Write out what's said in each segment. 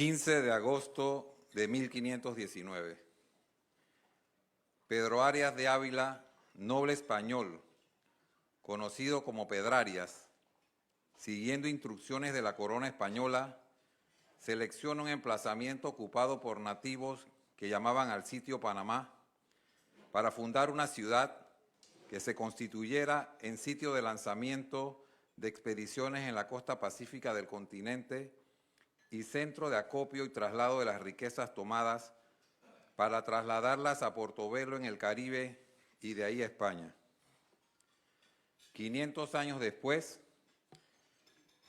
15 de agosto de 1519. Pedro Arias de Ávila, noble español, conocido como Pedrarias, siguiendo instrucciones de la corona española, selecciona un emplazamiento ocupado por nativos que llamaban al sitio Panamá para fundar una ciudad que se constituyera en sitio de lanzamiento de expediciones en la costa pacífica del continente y centro de acopio y traslado de las riquezas tomadas para trasladarlas a Portobelo en el Caribe y de ahí a España. 500 años después,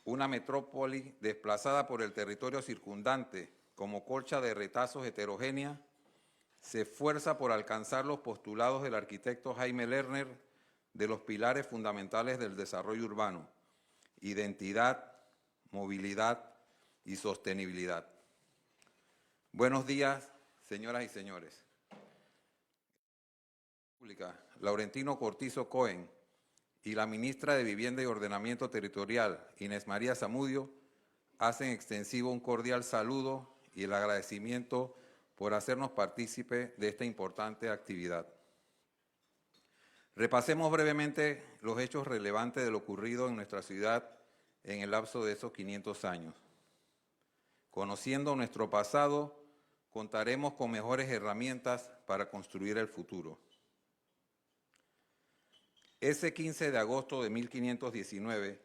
una metrópoli desplazada por el territorio circundante como colcha de retazos heterogénea, se esfuerza por alcanzar los postulados del arquitecto Jaime Lerner de los pilares fundamentales del desarrollo urbano: identidad, movilidad y sostenibilidad. Buenos días, señoras y señores. Laurentino Cortizo Cohen y la ministra de Vivienda y Ordenamiento Territorial, Inés María Zamudio, hacen extensivo un cordial saludo y el agradecimiento por hacernos partícipe de esta importante actividad. Repasemos brevemente los hechos relevantes de lo ocurrido en nuestra ciudad en el lapso de esos 500 años. Conociendo nuestro pasado, contaremos con mejores herramientas para construir el futuro. Ese 15 de agosto de 1519,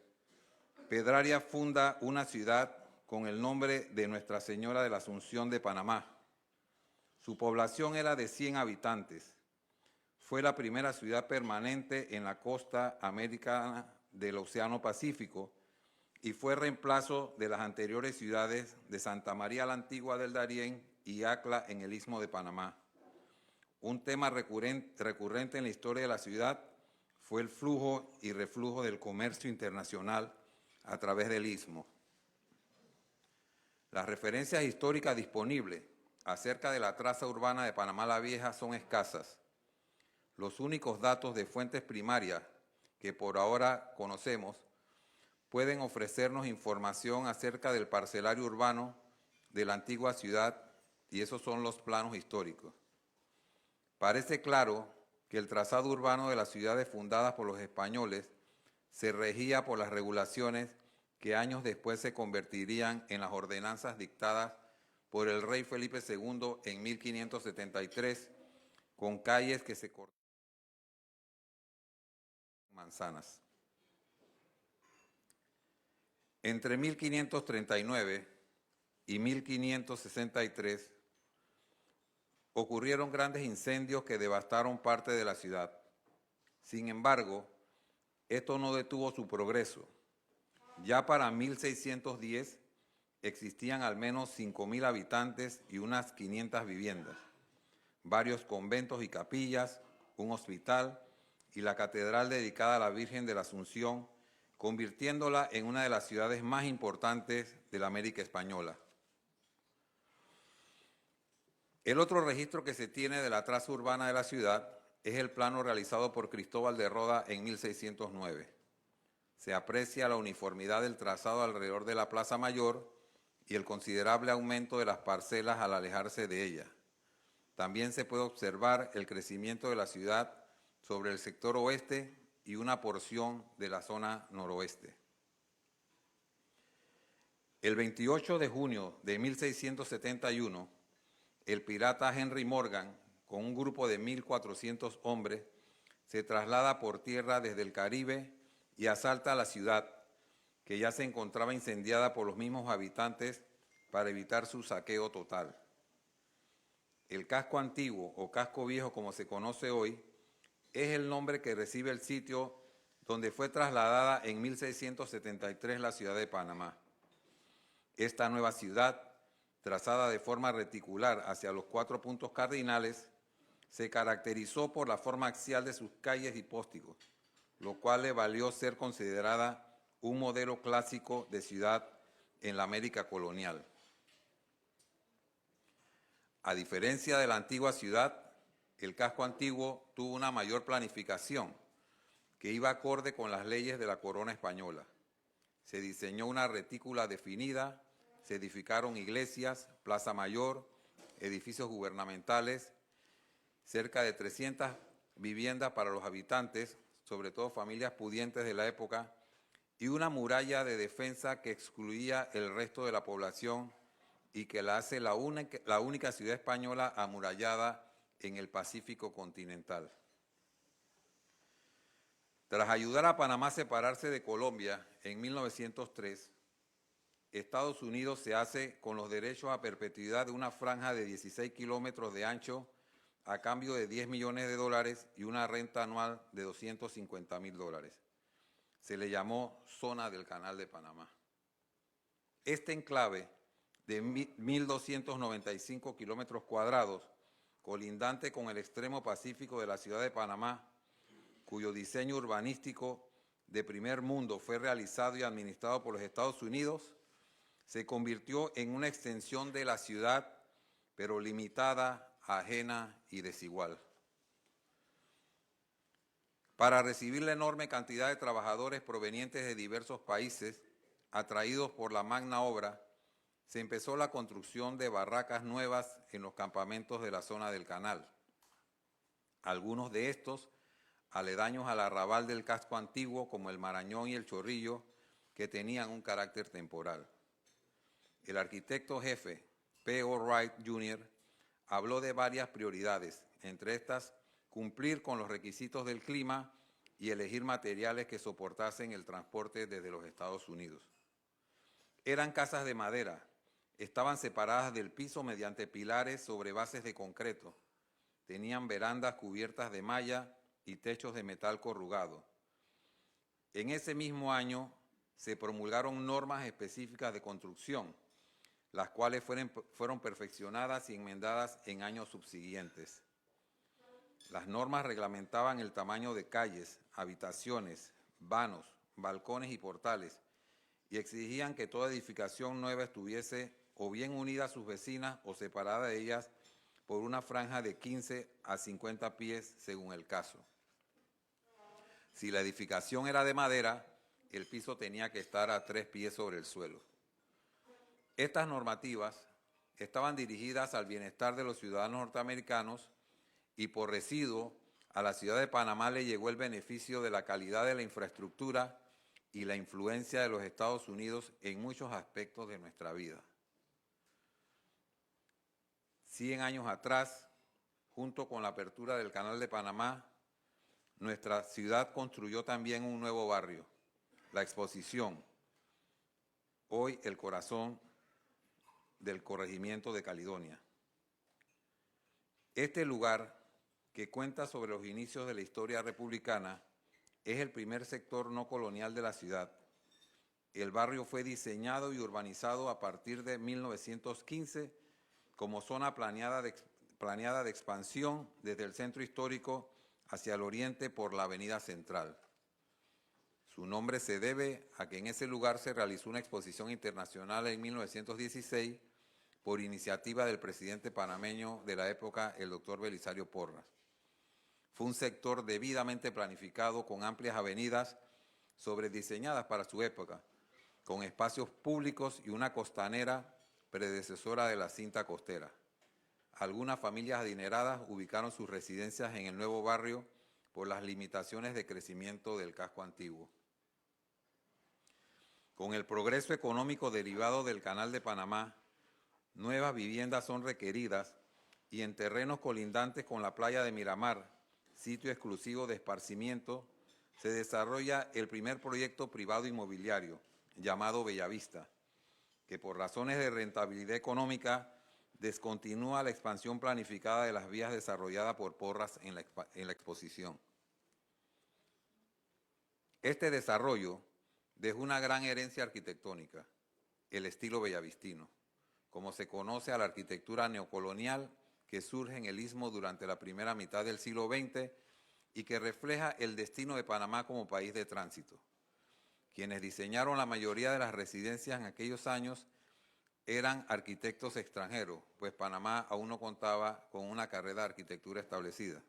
Pedrarias funda una ciudad con el nombre de Nuestra Señora de la Asunción de Panamá. Su población era de 100 habitantes. Fue la primera ciudad permanente en la costa americana del Océano Pacífico y fue reemplazo de las anteriores ciudades de Santa María la Antigua del Darién y Acla en el Istmo de Panamá. Un tema recurrente en la historia de la ciudad fue el flujo y reflujo del comercio internacional a través del Istmo. Las referencias históricas disponibles acerca de la traza urbana de Panamá la Vieja son escasas. Los únicos datos de fuentes primarias que por ahora conocemos pueden ofrecernos información acerca del parcelario urbano de la antigua ciudad, y esos son los planos históricos. Parece claro que el trazado urbano de las ciudades fundadas por los españoles se regía por las regulaciones que años después se convertirían en las ordenanzas dictadas por el rey Felipe II en 1573, con calles que se cortaban con manzanas. Entre 1539 y 1563 ocurrieron grandes incendios que devastaron parte de la ciudad. Sin embargo, esto no detuvo su progreso. Ya para 1610 existían al menos 5.000 habitantes y unas 500 viviendas, varios conventos y capillas, un hospital y la catedral dedicada a la Virgen de la Asunción, convirtiéndola en una de las ciudades más importantes de la América española. El otro registro que se tiene de la traza urbana de la ciudad es el plano realizado por Cristóbal de Roda en 1609. Se aprecia la uniformidad del trazado alrededor de la Plaza Mayor y el considerable aumento de las parcelas al alejarse de ella. También se puede observar el crecimiento de la ciudad sobre el sector oeste y una porción de la zona noroeste. El 28 de junio de 1671, el pirata Henry Morgan, con un grupo de 1.400 hombres, se traslada por tierra desde el Caribe y asalta la ciudad, que ya se encontraba incendiada por los mismos habitantes, para evitar su saqueo total. El casco antiguo, o casco viejo como se conoce hoy, es el nombre que recibe el sitio donde fue trasladada en 1673 la ciudad de Panamá. Esta nueva ciudad, trazada de forma reticular hacia los 4 puntos cardinales, se caracterizó por la forma axial de sus calles y pórticos, lo cual le valió ser considerada un modelo clásico de ciudad en la América colonial. A diferencia de la antigua ciudad, el casco antiguo tuvo una mayor planificación que iba acorde con las leyes de la corona española. Se diseñó una retícula definida, se edificaron iglesias, Plaza Mayor, edificios gubernamentales, cerca de 300 viviendas para los habitantes, sobre todo familias pudientes de la época, y una muralla de defensa que excluía el resto de la población y que la hace la única ciudad española amurallada en el Pacífico continental. Tras ayudar a Panamá a separarse de Colombia en 1903, Estados Unidos se hace con los derechos a perpetuidad de una franja de 16 kilómetros de ancho a cambio de $10 millones y una renta anual de $250.000. Se le llamó Zona del Canal de Panamá. Este enclave de 1.295 kilómetros cuadrados, colindante con el extremo pacífico de la ciudad de Panamá, cuyo diseño urbanístico de primer mundo fue realizado y administrado por los Estados Unidos, se convirtió en una extensión de la ciudad, pero limitada, ajena y desigual. Para recibir la enorme cantidad de trabajadores provenientes de diversos países, atraídos por la magna obra, se empezó la construcción de barracas nuevas en los campamentos de la zona del canal. Algunos de estos, aledaños al arrabal del casco antiguo, como el Marañón y el Chorrillo, que tenían un carácter temporal. El arquitecto jefe, P. O. Wright, Jr., habló de varias prioridades, entre estas, cumplir con los requisitos del clima y elegir materiales que soportasen el transporte desde los Estados Unidos. Eran casas de madera, estaban separadas del piso mediante pilares sobre bases de concreto, tenían verandas cubiertas de malla y techos de metal corrugado. En ese mismo año se promulgaron normas específicas de construcción, las cuales fueron perfeccionadas y enmendadas en años subsiguientes. Las normas reglamentaban el tamaño de calles, habitaciones, vanos, balcones y portales, y exigían que toda edificación nueva estuviese o bien unida a sus vecinas o separada de ellas por una franja de 15 a 50 pies según el caso. Si la edificación era de madera, el piso tenía que estar a 3 pies sobre el suelo. Estas normativas estaban dirigidas al bienestar de los ciudadanos norteamericanos y por residuo a la ciudad de Panamá le llegó el beneficio de la calidad de la infraestructura y la influencia de los Estados Unidos en muchos aspectos de nuestra vida. 100 años atrás, junto con la apertura del Canal de Panamá, nuestra ciudad construyó también un nuevo barrio, La Exposición, hoy el corazón del corregimiento de Caledonia. Este lugar, que cuenta sobre los inicios de la historia republicana, es el primer sector no colonial de la ciudad. El barrio fue diseñado y urbanizado a partir de 1915 como zona planeada de expansión desde el centro histórico hacia el oriente por la avenida Central. Su nombre se debe a que en ese lugar se realizó una exposición internacional en 1916 por iniciativa del presidente panameño de la época, el doctor Belisario Porras. Fue un sector debidamente planificado con amplias avenidas sobrediseñadas para su época, con espacios públicos y una costanera predecesora de la cinta costera. Algunas familias adineradas ubicaron sus residencias en el nuevo barrio por las limitaciones de crecimiento del casco antiguo. Con el progreso económico derivado del Canal de Panamá, nuevas viviendas son requeridas y en terrenos colindantes con la playa de Miramar, sitio exclusivo de esparcimiento, se desarrolla el primer proyecto privado inmobiliario, llamado Bellavista, que por razones de rentabilidad económica descontinúa la expansión planificada de las vías desarrollada por Porras en la exposición. Este desarrollo dejó una gran herencia arquitectónica, el estilo bellavistino, como se conoce a la arquitectura neocolonial que surge en el Istmo durante la primera mitad del siglo XX y que refleja el destino de Panamá como país de tránsito. Quienes diseñaron la mayoría de las residencias en aquellos años eran arquitectos extranjeros, pues Panamá aún no contaba con una carrera de arquitectura establecida.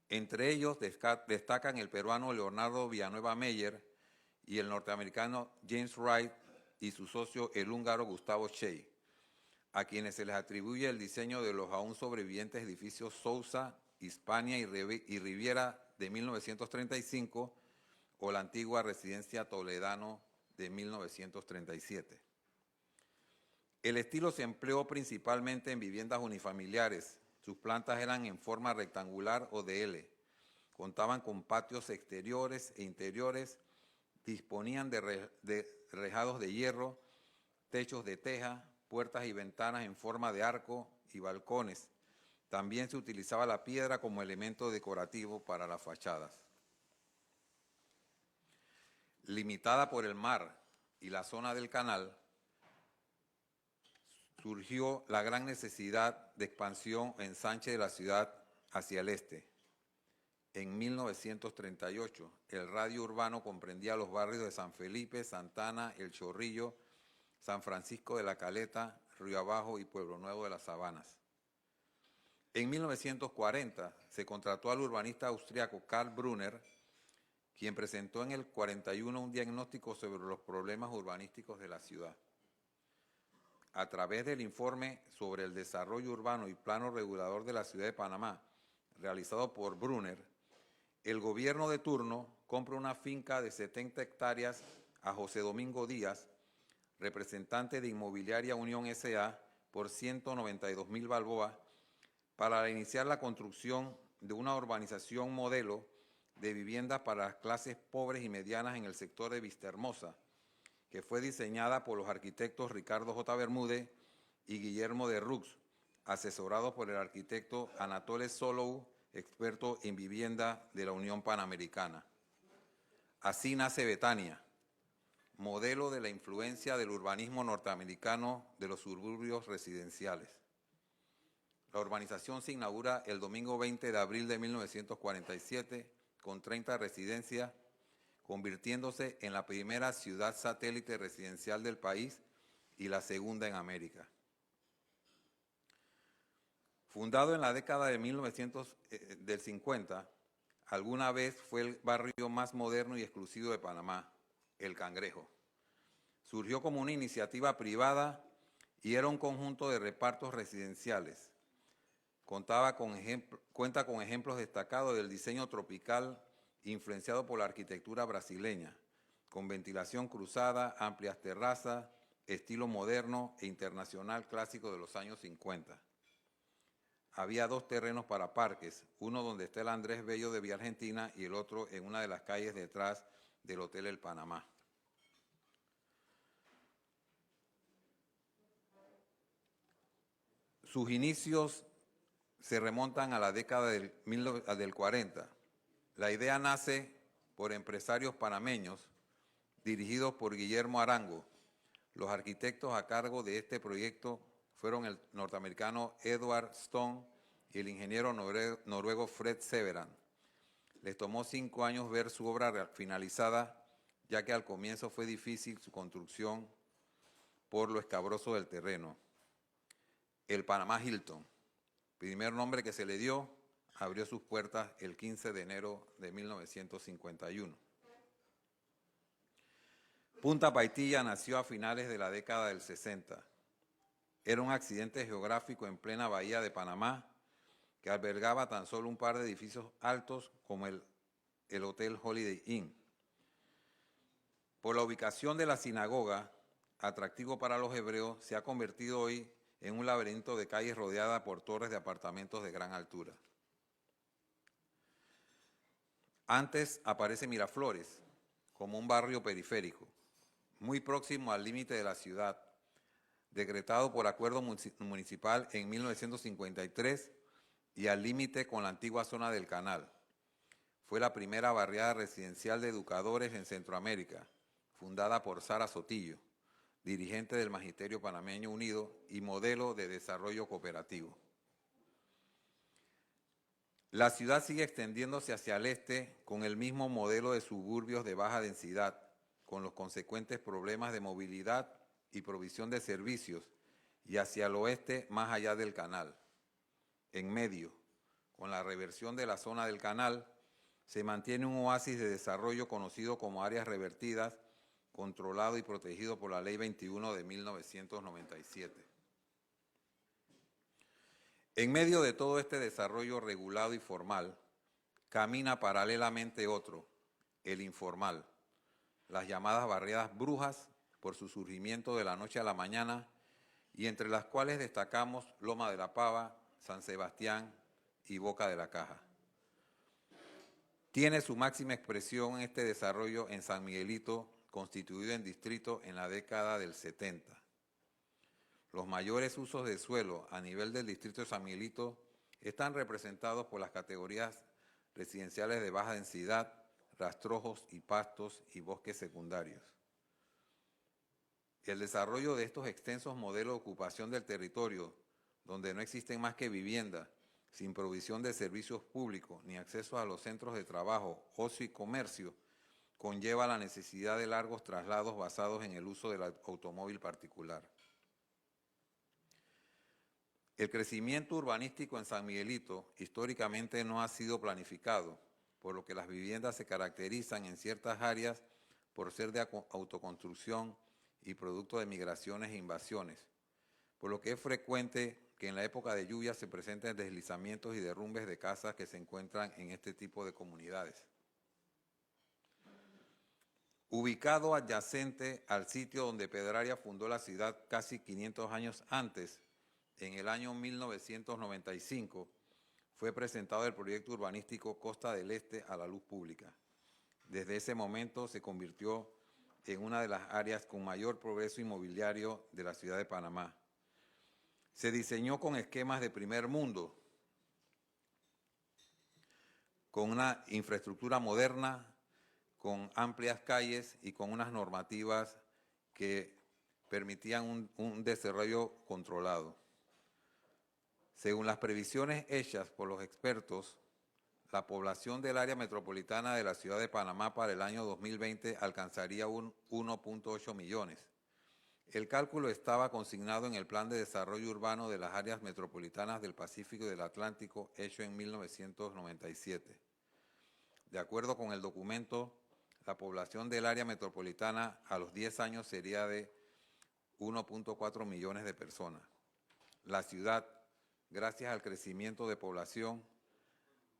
Entre ellos destacan el peruano Leonardo Villanueva Meyer y el norteamericano James Wright y su socio, el húngaro Gustavo Schey, a quienes se les atribuye el diseño de los aún sobrevivientes edificios Sousa, Hispania y Riviera de 1935 o la antigua residencia Toledano de 1937. El estilo se empleó principalmente en viviendas unifamiliares. Sus plantas eran en forma rectangular o de L. Contaban con patios exteriores e interiores, disponían de rejados de hierro, techos de teja, puertas y ventanas en forma de arco y balcones. También se utilizaba la piedra como elemento decorativo para las fachadas. Limitada por el mar y la zona del canal, surgió la gran necesidad de expansión o ensanche de la ciudad hacia el este. En 1938, el radio urbano comprendía los barrios de San Felipe, Santana, El Chorrillo, San Francisco de la Caleta, Río Abajo y Pueblo Nuevo de las Sabanas. En 1940 se contrató al urbanista austriaco Karl Brunner, quien presentó en el 41 un diagnóstico sobre los problemas urbanísticos de la ciudad. A través del informe sobre el desarrollo urbano y plano regulador de la ciudad de Panamá, realizado por Brunner, el gobierno de turno compra una finca de 70 hectáreas a José Domingo Díaz, representante de Inmobiliaria Unión S.A., por 192.000 balboas, para iniciar la construcción de una urbanización modelo de viviendas para las clases pobres y medianas en el sector de Vistahermosa, que fue diseñada por los arquitectos Ricardo J. Bermúdez y Guillermo de Rux, asesorados por el arquitecto Anatole Solou, experto en vivienda de la Unión Panamericana. Así nace Betania, modelo de la influencia del urbanismo norteamericano de los suburbios residenciales. La urbanización se inaugura el domingo 20 de abril de 1947 con 30 residencias, convirtiéndose en la primera ciudad satélite residencial del país y la segunda en América. Fundado en la década de 1950, alguna vez fue el barrio más moderno y exclusivo de Panamá, El Cangrejo. Surgió como una iniciativa privada y era un conjunto de repartos residenciales. Cuenta con ejemplos destacados del diseño tropical influenciado por la arquitectura brasileña, con ventilación cruzada, amplias terrazas, estilo moderno e internacional clásico de los años 50. Había 2 terrenos para parques, uno donde está el Andrés Bello de Vía Argentina y el otro en una de las calles detrás del Hotel El Panamá. Sus inicios se remontan a la década del 40. La idea nace por empresarios panameños dirigidos por Guillermo Arango. Los arquitectos a cargo de este proyecto fueron el norteamericano Edward Stone y el ingeniero noruego Fred Severan. Les tomó 5 años ver su obra finalizada, ya que al comienzo fue difícil su construcción por lo escabroso del terreno. El Panamá Hilton, primer nombre que se le dio, abrió sus puertas el 15 de enero de 1951. Punta Paitilla nació a finales de la década del 60. Era un accidente geográfico en plena bahía de Panamá que albergaba tan solo un par de edificios altos como el Hotel Holiday Inn. Por la ubicación de la sinagoga, atractivo para los hebreos, se ha convertido hoy en un laberinto de calles rodeada por torres de apartamentos de gran altura. Antes aparece Miraflores como un barrio periférico, muy próximo al límite de la ciudad, decretado por acuerdo municipal en 1953 y al límite con la antigua zona del Canal. Fue la primera barriada residencial de educadores en Centroamérica, fundada por Sara Sotillo, dirigente del Magisterio Panameño Unido y modelo de desarrollo cooperativo. La ciudad sigue extendiéndose hacia el este con el mismo modelo de suburbios de baja densidad, con los consecuentes problemas de movilidad y provisión de servicios, y hacia el oeste más allá del canal. En medio, con la reversión de la zona del canal, se mantiene un oasis de desarrollo conocido como áreas revertidas, controlado y protegido por la Ley 21 de 1997. En medio de todo este desarrollo regulado y formal, camina paralelamente otro, el informal, las llamadas barriadas brujas por su surgimiento de la noche a la mañana, y entre las cuales destacamos Loma de la Pava, San Sebastián y Boca de la Caja. Tiene su máxima expresión en este desarrollo en San Miguelito, constituido en distrito en la década del 70. Los mayores usos de suelo a nivel del distrito de San Miguelito están representados por las categorías residenciales de baja densidad, rastrojos y pastos y bosques secundarios. El desarrollo de estos extensos modelos de ocupación del territorio, donde no existen más que viviendas, sin provisión de servicios públicos ni acceso a los centros de trabajo, ocio y comercio, conlleva la necesidad de largos traslados basados en el uso del automóvil particular. El crecimiento urbanístico en San Miguelito históricamente no ha sido planificado, por lo que las viviendas se caracterizan en ciertas áreas por ser de autoconstrucción y producto de migraciones e invasiones, por lo que es frecuente que en la época de lluvia se presenten deslizamientos y derrumbes de casas que se encuentran en este tipo de comunidades. Ubicado adyacente al sitio donde Pedraria fundó la ciudad casi 500 años antes, en el año 1995, fue presentado el proyecto urbanístico Costa del Este a la luz pública. Desde ese momento se convirtió en una de las áreas con mayor progreso inmobiliario de la ciudad de Panamá. Se diseñó con esquemas de primer mundo, con una infraestructura moderna, con amplias calles y con unas normativas que permitían un desarrollo controlado. Según las previsiones hechas por los expertos, la población del área metropolitana de la ciudad de Panamá para el año 2020 alcanzaría 1.8 millones. El cálculo estaba consignado en el Plan de Desarrollo Urbano de las Áreas Metropolitanas del Pacífico y del Atlántico, hecho en 1997. De acuerdo con el documento, la población del área metropolitana a los 10 años sería de 1.4 millones de personas. La ciudad, gracias al crecimiento de población,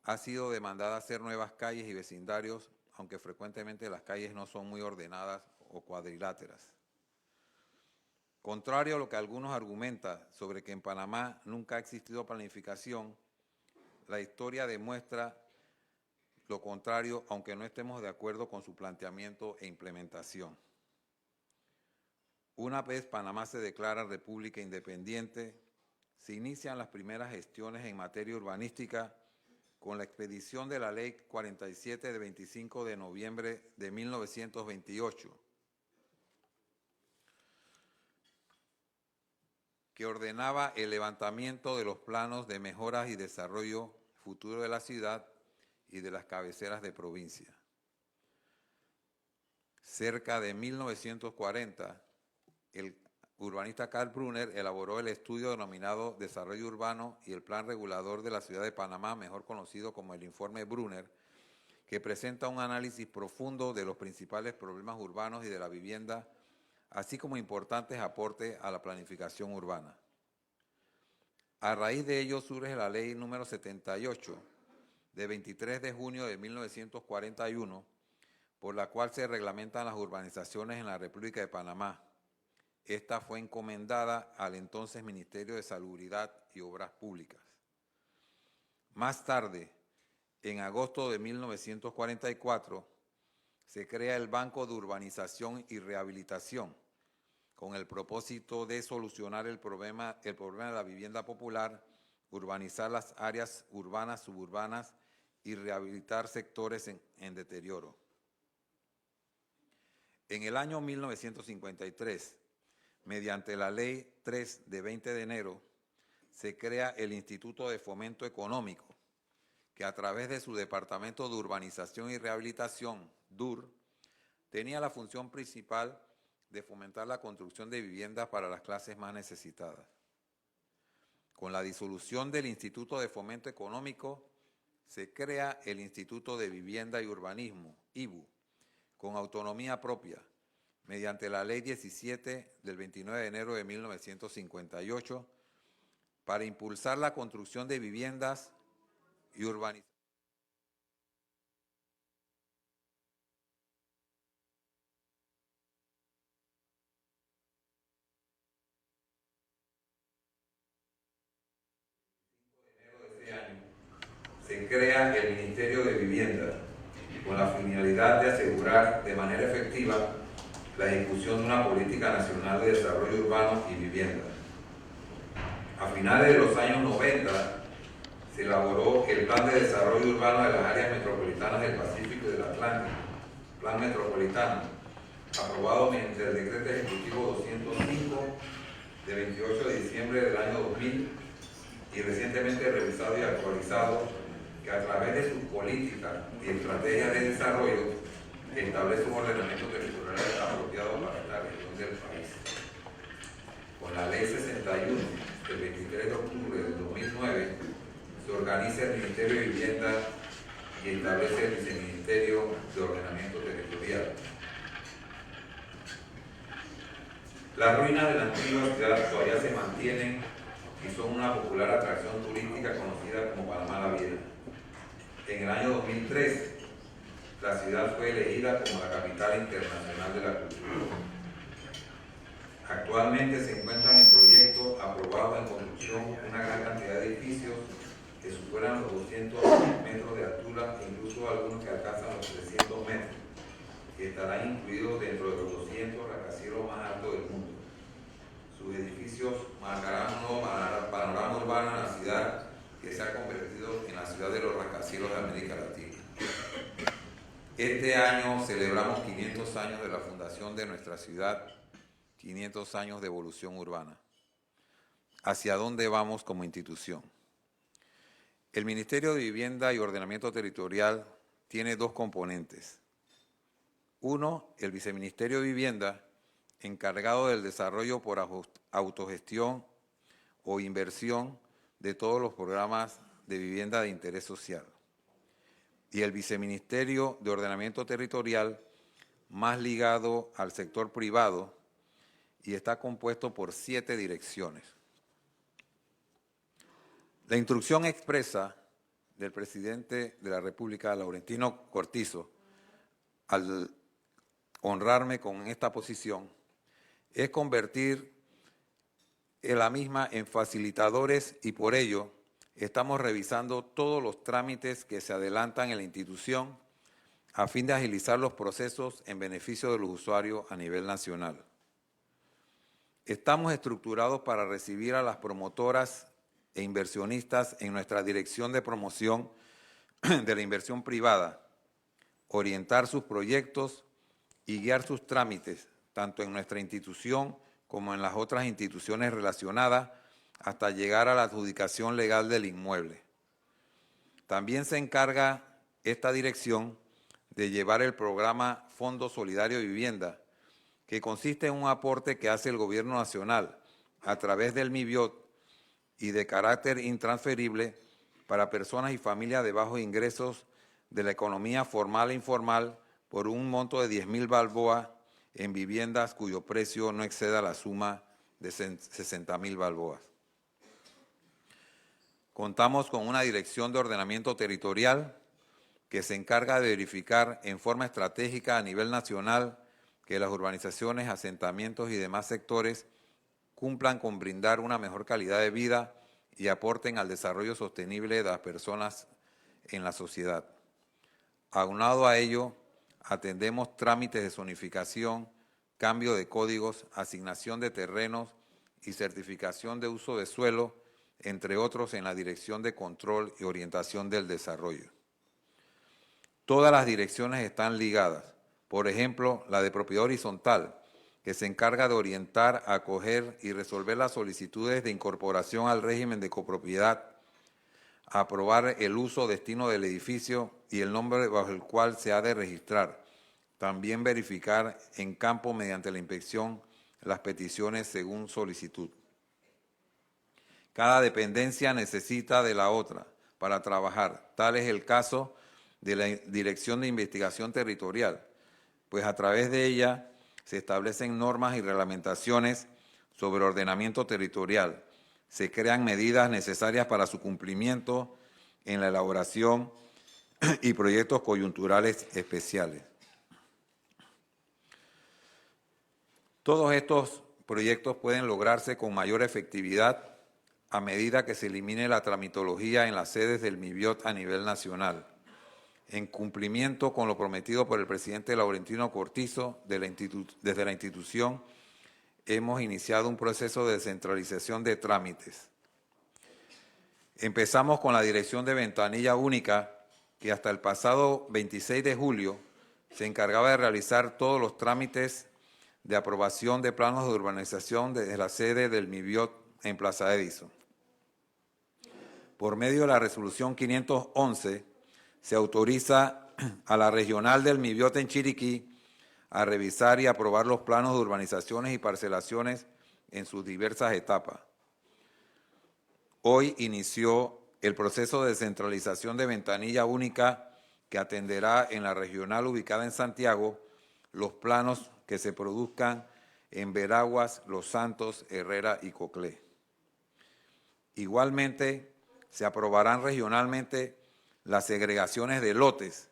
ha sido demandada hacer nuevas calles y vecindarios, aunque frecuentemente las calles no son muy ordenadas o cuadriláteras. Contrario a lo que algunos argumentan sobre que en Panamá nunca ha existido planificación, la historia demuestra lo contrario, aunque no estemos de acuerdo con su planteamiento e implementación. Una vez Panamá se declara república independiente, se inician las primeras gestiones en materia urbanística con la expedición de la Ley 47 de 25 de noviembre de 1928, que ordenaba el levantamiento de los planos de mejoras y desarrollo futuro de la ciudad y de las cabeceras de provincia. Cerca de 1940, el urbanista Carl Brunner elaboró el estudio denominado Desarrollo Urbano y el Plan Regulador de la Ciudad de Panamá, mejor conocido como el Informe Brunner, que presenta un análisis profundo de los principales problemas urbanos y de la vivienda, así como importantes aportes a la planificación urbana. A raíz de ello surge la Ley número 78, de 23 de junio de 1941, por la cual se reglamentan las urbanizaciones en la República de Panamá. Esta fue encomendada al entonces Ministerio de Salubridad y Obras Públicas. Más tarde, en agosto de 1944, se crea el Banco de Urbanización y Rehabilitación, con el propósito de solucionar el problema de la vivienda popular, urbanizar las áreas urbanas, suburbanas y rehabilitar sectores en deterioro. En el año 1953, mediante la Ley 3 de 20 de enero, se crea el Instituto de Fomento Económico, que a través de su Departamento de Urbanización y Rehabilitación, DUR, tenía la función principal de fomentar la construcción de viviendas para las clases más necesitadas. Con la disolución del Instituto de Fomento Económico, se crea el Instituto de Vivienda y Urbanismo, IVU, con autonomía propia, mediante la Ley 17 del 29 de enero de 1958 para impulsar la construcción de viviendas y urbanizaciones. Se crea el Ministerio de Vivienda con la finalidad de asegurar de manera efectiva la ejecución de una política nacional de desarrollo urbano y vivienda. A finales de los años 90 se elaboró el Plan de Desarrollo Urbano de las Áreas Metropolitanas del Pacífico y del Atlántico, Plan Metropolitano, aprobado mediante el Decreto Ejecutivo 205 de 28 de diciembre del año 2000 y recientemente revisado y actualizado, que a través de sus políticas y estrategias de desarrollo establece un ordenamiento territorial apropiado para esta región del país. Con la Ley 61 del 23 de octubre del 2009 se organiza el Ministerio de Vivienda y establece el Viceministerio de Ordenamiento Territorial. Las ruinas de la antigua ciudad todavía se mantienen y son una popular atracción turística conocida como Panamá la Vieja. En el año 2003, la ciudad fue elegida como la capital internacional de la cultura. Actualmente se encuentran en proyecto aprobados en construcción una gran cantidad de edificios que superan los 200 metros de altura e incluso algunos que alcanzan los 300 metros, que estarán incluidos dentro de los 200 rascacielos más altos del mundo. Sus edificios marcarán un nuevo panorama urbano en la ciudad, que se ha convertido en la ciudad de los rascacielos de América Latina. Este año celebramos 500 años de la fundación de nuestra ciudad, 500 años de evolución urbana. ¿Hacia dónde vamos como institución? El Ministerio de Vivienda y Ordenamiento Territorial tiene dos componentes. Uno, el Viceministerio de Vivienda, encargado del desarrollo por autogestión o inversión de todos los programas de vivienda de interés social. Y el Viceministerio de Ordenamiento Territorial, más ligado al sector privado, y está compuesto por 7 direcciones. La instrucción expresa del presidente de la República, Laurentino Cortizo, al honrarme con esta posición, es convertir la misma en facilitadores y por ello estamos revisando todos los trámites que se adelantan en la institución a fin de agilizar los procesos en beneficio de los usuarios a nivel nacional. Estamos estructurados para recibir a las promotoras e inversionistas en nuestra dirección de promoción de la inversión privada, orientar sus proyectos y guiar sus trámites, tanto en nuestra institución como en las otras instituciones relacionadas, hasta llegar a la adjudicación legal del inmueble. También se encarga esta dirección de llevar el programa Fondo Solidario de Vivienda, que consiste en un aporte que hace el Gobierno Nacional a través del MIBIOT y de carácter intransferible para personas y familias de bajos ingresos de la economía formal e informal por un monto de 10.000 balboas en viviendas cuyo precio no exceda la suma de 60.000 balboas. Contamos con una dirección de ordenamiento territorial que se encarga de verificar en forma estratégica a nivel nacional que las urbanizaciones, asentamientos y demás sectores cumplan con brindar una mejor calidad de vida y aporten al desarrollo sostenible de las personas en la sociedad. Aunado a ello, atendemos trámites de zonificación, cambio de códigos, asignación de terrenos y certificación de uso de suelo, entre otros en la Dirección de Control y Orientación del Desarrollo. Todas las direcciones están ligadas. Por ejemplo, la de propiedad horizontal, que se encarga de orientar, acoger y resolver las solicitudes de incorporación al régimen de copropiedad, aprobar el uso o destino del edificio y el nombre bajo el cual se ha de registrar. También verificar en campo mediante la inspección las peticiones según solicitud. Cada dependencia necesita de la otra para trabajar. Tal es el caso de la Dirección de Investigación Territorial, pues a través de ella se establecen normas y reglamentaciones sobre ordenamiento territorial. Se crean medidas necesarias para su cumplimiento en la elaboración y proyectos coyunturales especiales. Todos estos proyectos pueden lograrse con mayor efectividad a medida que se elimine la tramitología en las sedes del MIBIOT a nivel nacional, en cumplimiento con lo prometido por el presidente Laurentino Cortizo. Desde la institución hemos iniciado un proceso de descentralización de trámites. Empezamos con la Dirección de Ventanilla Única, que hasta el pasado 26 de julio se encargaba de realizar todos los trámites de aprobación de planos de urbanización desde la sede del MIBIOT en Plaza Edison. Por medio de la resolución 511, se autoriza a la regional del MIBIOT en Chiriquí a revisar y aprobar los planos de urbanizaciones y parcelaciones en sus diversas etapas. Hoy inició el proceso de descentralización de ventanilla única que atenderá en la regional ubicada en Santiago los planos que se produzcan en Veraguas, Los Santos, Herrera y Coclé. Igualmente, se aprobarán regionalmente las segregaciones de lotes.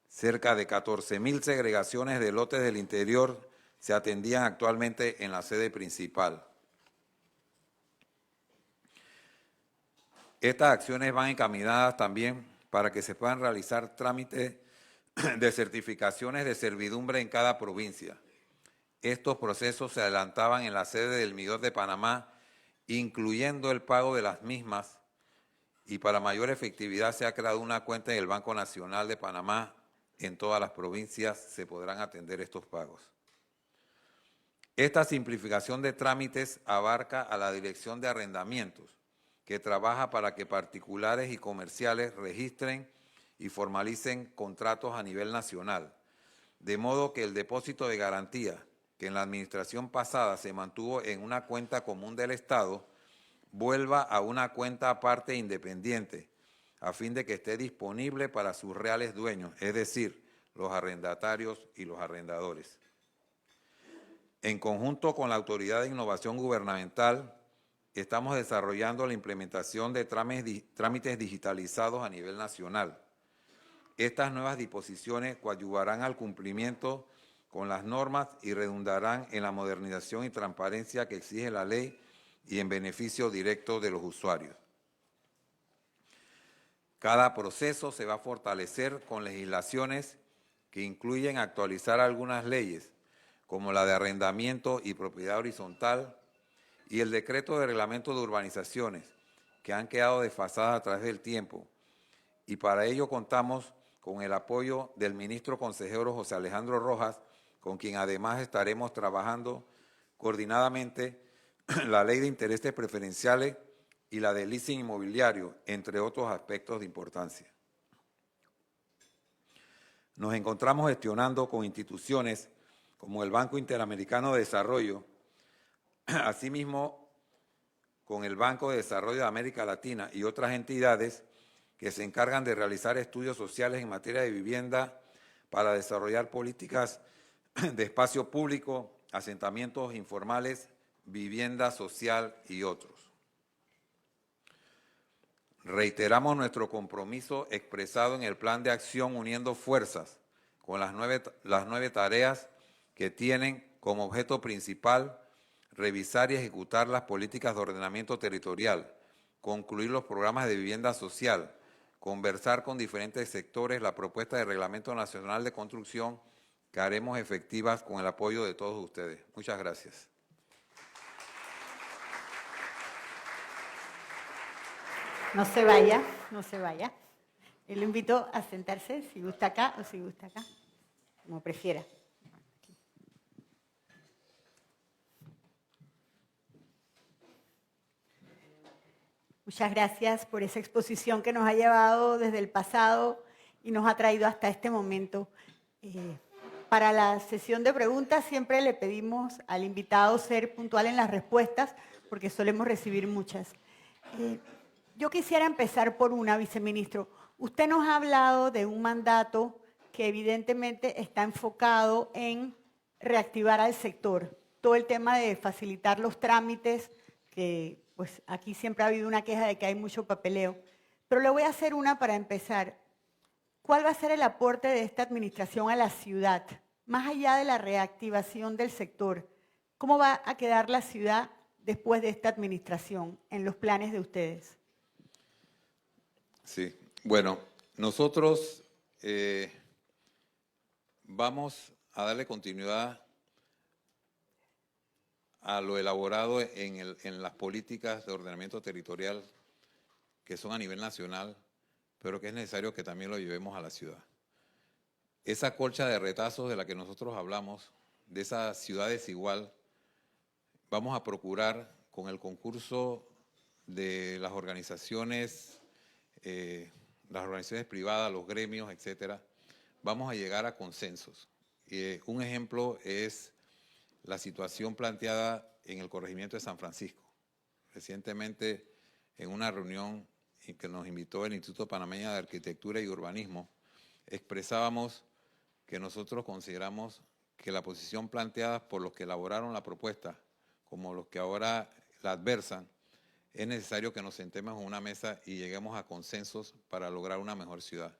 Cerca de 14.000 segregaciones de lotes del interior se atendían actualmente en la sede principal. Estas acciones van encaminadas también para que se puedan realizar trámites de certificaciones de servidumbre en cada provincia. Estos procesos se adelantaban en la sede del MIBIOT de Panamá, incluyendo el pago de las mismas, y para mayor efectividad se ha creado una cuenta en el Banco Nacional de Panamá. En todas las provincias se podrán atender estos pagos. Esta simplificación de trámites abarca a la Dirección de Arrendamientos, que trabaja para que particulares y comerciales registren y formalicen contratos a nivel nacional, de modo que el depósito de garantía, que en la administración pasada se mantuvo en una cuenta común del Estado, vuelva a una cuenta aparte e independiente, a fin de que esté disponible para sus reales dueños, es decir, los arrendatarios y los arrendadores. En conjunto con la Autoridad de Innovación Gubernamental, estamos desarrollando la implementación de trámites digitalizados a nivel nacional. Estas nuevas disposiciones coadyuvarán al cumplimiento con las normas y redundarán en la modernización y transparencia que exige la ley y en beneficio directo de los usuarios. Cada proceso se va a fortalecer con legislaciones que incluyen actualizar algunas leyes, como la de arrendamiento y propiedad horizontal y el decreto de reglamento de urbanizaciones, que han quedado desfasadas a través del tiempo. Y para ello contamos con el apoyo del ministro consejero José Alejandro Rojas, con quien además estaremos trabajando coordinadamente la ley de intereses preferenciales y la de leasing inmobiliario, entre otros aspectos de importancia. Nos encontramos gestionando con instituciones como el Banco Interamericano de Desarrollo, asimismo con el Banco de Desarrollo de América Latina y otras entidades que se encargan de realizar estudios sociales en materia de vivienda para desarrollar políticas de espacio público, asentamientos informales, vivienda social y otros. Reiteramos nuestro compromiso expresado en el Plan de Acción Uniendo Fuerzas con las nueve tareas que tienen como objeto principal revisar y ejecutar las políticas de ordenamiento territorial, concluir los programas de vivienda social, conversar con diferentes sectores la propuesta de Reglamento Nacional de Construcción que haremos efectivas con el apoyo de todos ustedes. Muchas gracias. No se vaya, no se vaya. Yo lo invito a sentarse, si gusta acá o si gusta acá, como prefiera. Muchas gracias por esa exposición que nos ha llevado desde el pasado y nos ha traído hasta este momento. Para la sesión de preguntas siempre le pedimos al invitado ser puntual en las respuestas porque solemos recibir muchas. Yo quisiera empezar por una, viceministro. Usted nos ha hablado de un mandato que evidentemente está enfocado en reactivar al sector. Todo el tema de facilitar los trámites, que pues aquí siempre ha habido una queja de que hay mucho papeleo. Pero le voy a hacer una para empezar. ¿Cuál va a ser el aporte de esta administración a la ciudad? Más allá de la reactivación del sector, ¿cómo va a quedar la ciudad después de esta administración en los planes de ustedes? Sí, bueno, nosotros vamos a darle continuidad a lo elaborado en las políticas de ordenamiento territorial que son a nivel nacional, pero que es necesario que también lo llevemos a la ciudad. Esa colcha de retazos de la que nosotros hablamos, de esa ciudad desigual, vamos a procurar con el concurso de las organizaciones privadas, los gremios, etcétera, vamos a llegar a consensos. Un ejemplo es la situación planteada en el corregimiento de San Francisco. Recientemente, en una reunión en que nos invitó el Instituto Panameño de Arquitectura y Urbanismo, expresábamos que nosotros consideramos que la posición planteada por los que elaboraron la propuesta, como los que ahora la adversan, es necesario que nos sentemos en una mesa y lleguemos a consensos para lograr una mejor ciudad.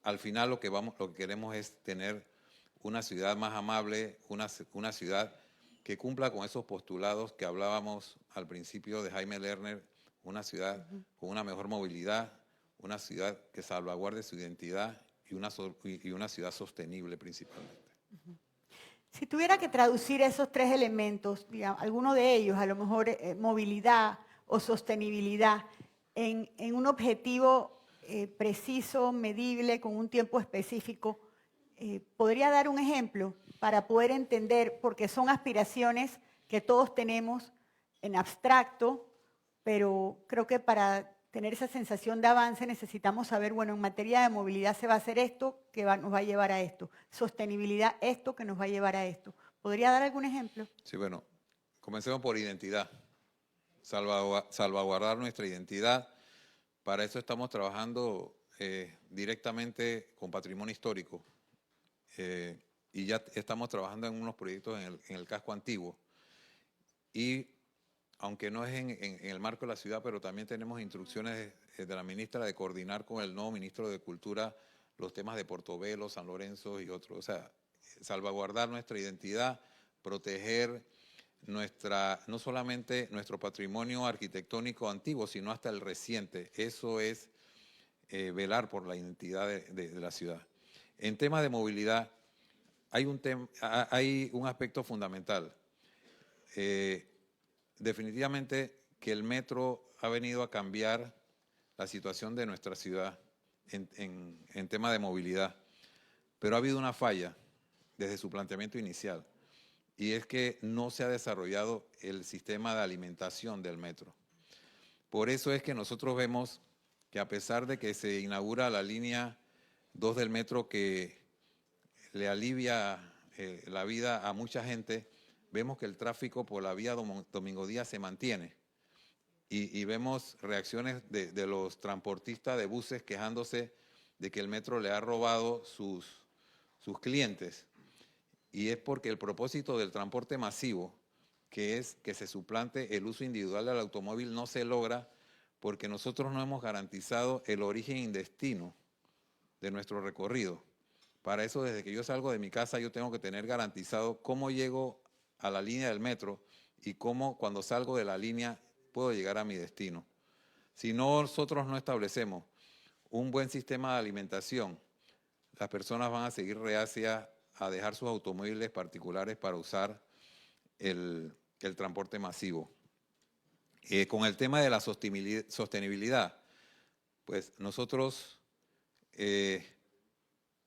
Al final lo que queremos es tener una ciudad más amable, una ciudad que cumpla con esos postulados que hablábamos al principio de Jaime Lerner, una ciudad con una mejor movilidad, una ciudad que salvaguarde su identidad y una ciudad sostenible principalmente. Si tuviera que traducir esos tres elementos, digamos, alguno de ellos, a lo mejor movilidad o sostenibilidad, en un objetivo preciso, medible, con un tiempo específico, ¿podría dar un ejemplo para poder entender? Porque son aspiraciones que todos tenemos en abstracto, pero creo que para tener esa sensación de avance necesitamos saber, bueno, en materia de movilidad se va a hacer esto que nos va a llevar a esto, sostenibilidad esto que nos va a llevar a esto. ¿Podría dar algún ejemplo? Sí, bueno, comencemos por identidad, salvaguardar nuestra identidad. Para eso estamos trabajando directamente con patrimonio histórico y ya estamos trabajando en unos proyectos en el casco antiguo. Y aunque no es en el marco de la ciudad, pero también tenemos instrucciones de la ministra de coordinar con el nuevo ministro de Cultura los temas de Portobelo, San Lorenzo y otros. O sea, salvaguardar nuestra identidad, proteger no solamente nuestro patrimonio arquitectónico antiguo, sino hasta el reciente. Eso es velar por la identidad de la ciudad. En temas de movilidad, hay un aspecto fundamental. Definitivamente que el metro ha venido a cambiar la situación de nuestra ciudad en tema de movilidad, pero ha habido una falla desde su planteamiento inicial, y es que no se ha desarrollado el sistema de alimentación del metro. Por eso es que nosotros vemos que a pesar de que se inaugura la línea 2 del metro que le alivia la vida a mucha gente, vemos que el tráfico por la vía Domingo Díaz se mantiene y vemos reacciones de los transportistas de buses quejándose de que el metro le ha robado sus clientes. Y es porque el propósito del transporte masivo, que es que se suplante el uso individual del automóvil, no se logra porque nosotros no hemos garantizado el origen y destino de nuestro recorrido. Para eso, desde que yo salgo de mi casa, yo tengo que tener garantizado cómo llego a la línea del metro y cómo cuando salgo de la línea puedo llegar a mi destino. Si nosotros no establecemos un buen sistema de alimentación, las personas van a seguir reacias a dejar sus automóviles particulares para usar el transporte masivo. Con el tema de la sostenibilidad, pues nosotros,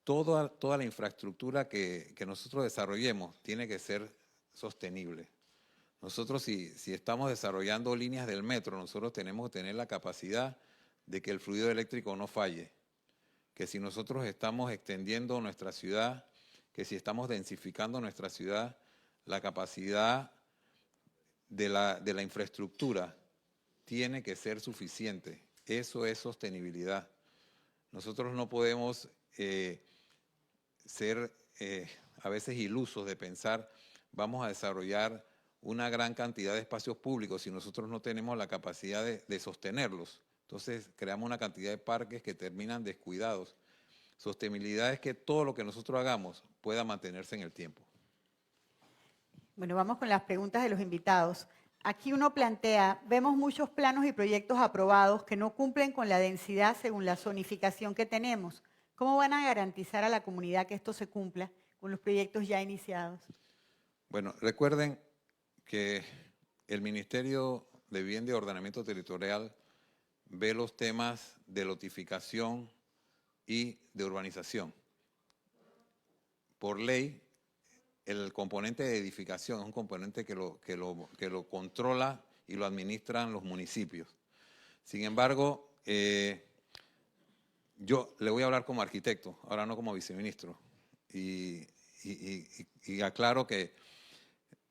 toda la infraestructura que nosotros desarrollemos tiene que ser sostenible. Nosotros si estamos desarrollando líneas del metro, nosotros tenemos que tener la capacidad de que el fluido eléctrico no falle, que si nosotros estamos extendiendo nuestra ciudad, que si estamos densificando nuestra ciudad, la capacidad de la infraestructura tiene que ser suficiente. Eso es sostenibilidad. Nosotros no podemos a veces ilusos de pensar vamos a desarrollar una gran cantidad de espacios públicos si nosotros no tenemos la capacidad de sostenerlos. Entonces creamos una cantidad de parques que terminan descuidados. Sostenibilidad es que todo lo que nosotros hagamos pueda mantenerse en el tiempo. Bueno, vamos con las preguntas de los invitados. Aquí uno plantea, vemos muchos planos y proyectos aprobados que no cumplen con la densidad según la zonificación que tenemos. ¿Cómo van a garantizar a la comunidad que esto se cumpla con los proyectos ya iniciados? Bueno, recuerden que el Ministerio de Vivienda y Ordenamiento Territorial ve los temas de lotificación y de urbanización. Por ley, el componente de edificación es un componente que lo controla y lo administran los municipios. Sin embargo, yo le voy a hablar como arquitecto, ahora no como viceministro, y aclaro que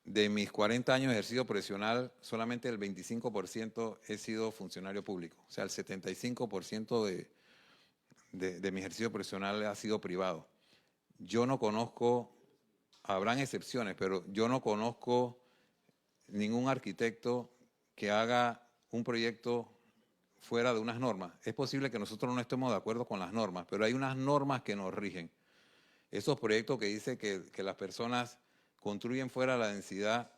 de mis 40 años de ejercicio profesional, solamente el 25% he sido funcionario público. O sea, el 75% de mi ejercicio profesional ha sido privado. Yo no conozco, habrán excepciones, pero yo no conozco ningún arquitecto que haga un proyecto fuera de unas normas. Es posible que nosotros no estemos de acuerdo con las normas, pero hay unas normas que nos rigen. Esos proyectos que dicen que las personas construyen fuera de la densidad,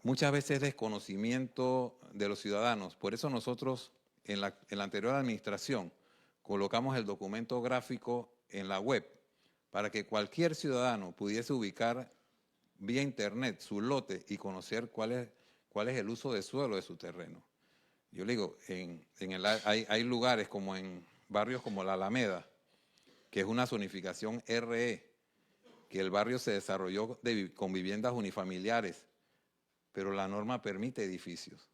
muchas veces desconocimiento de los ciudadanos. Por eso nosotros en la anterior administración colocamos el documento gráfico en la web para que cualquier ciudadano pudiese ubicar vía internet su lote y conocer cuál es el uso de suelo de su terreno. Yo le digo, hay lugares como en barrios como la Alameda, que es una zonificación RE, que el barrio se desarrolló con viviendas unifamiliares, pero la norma permite edificios.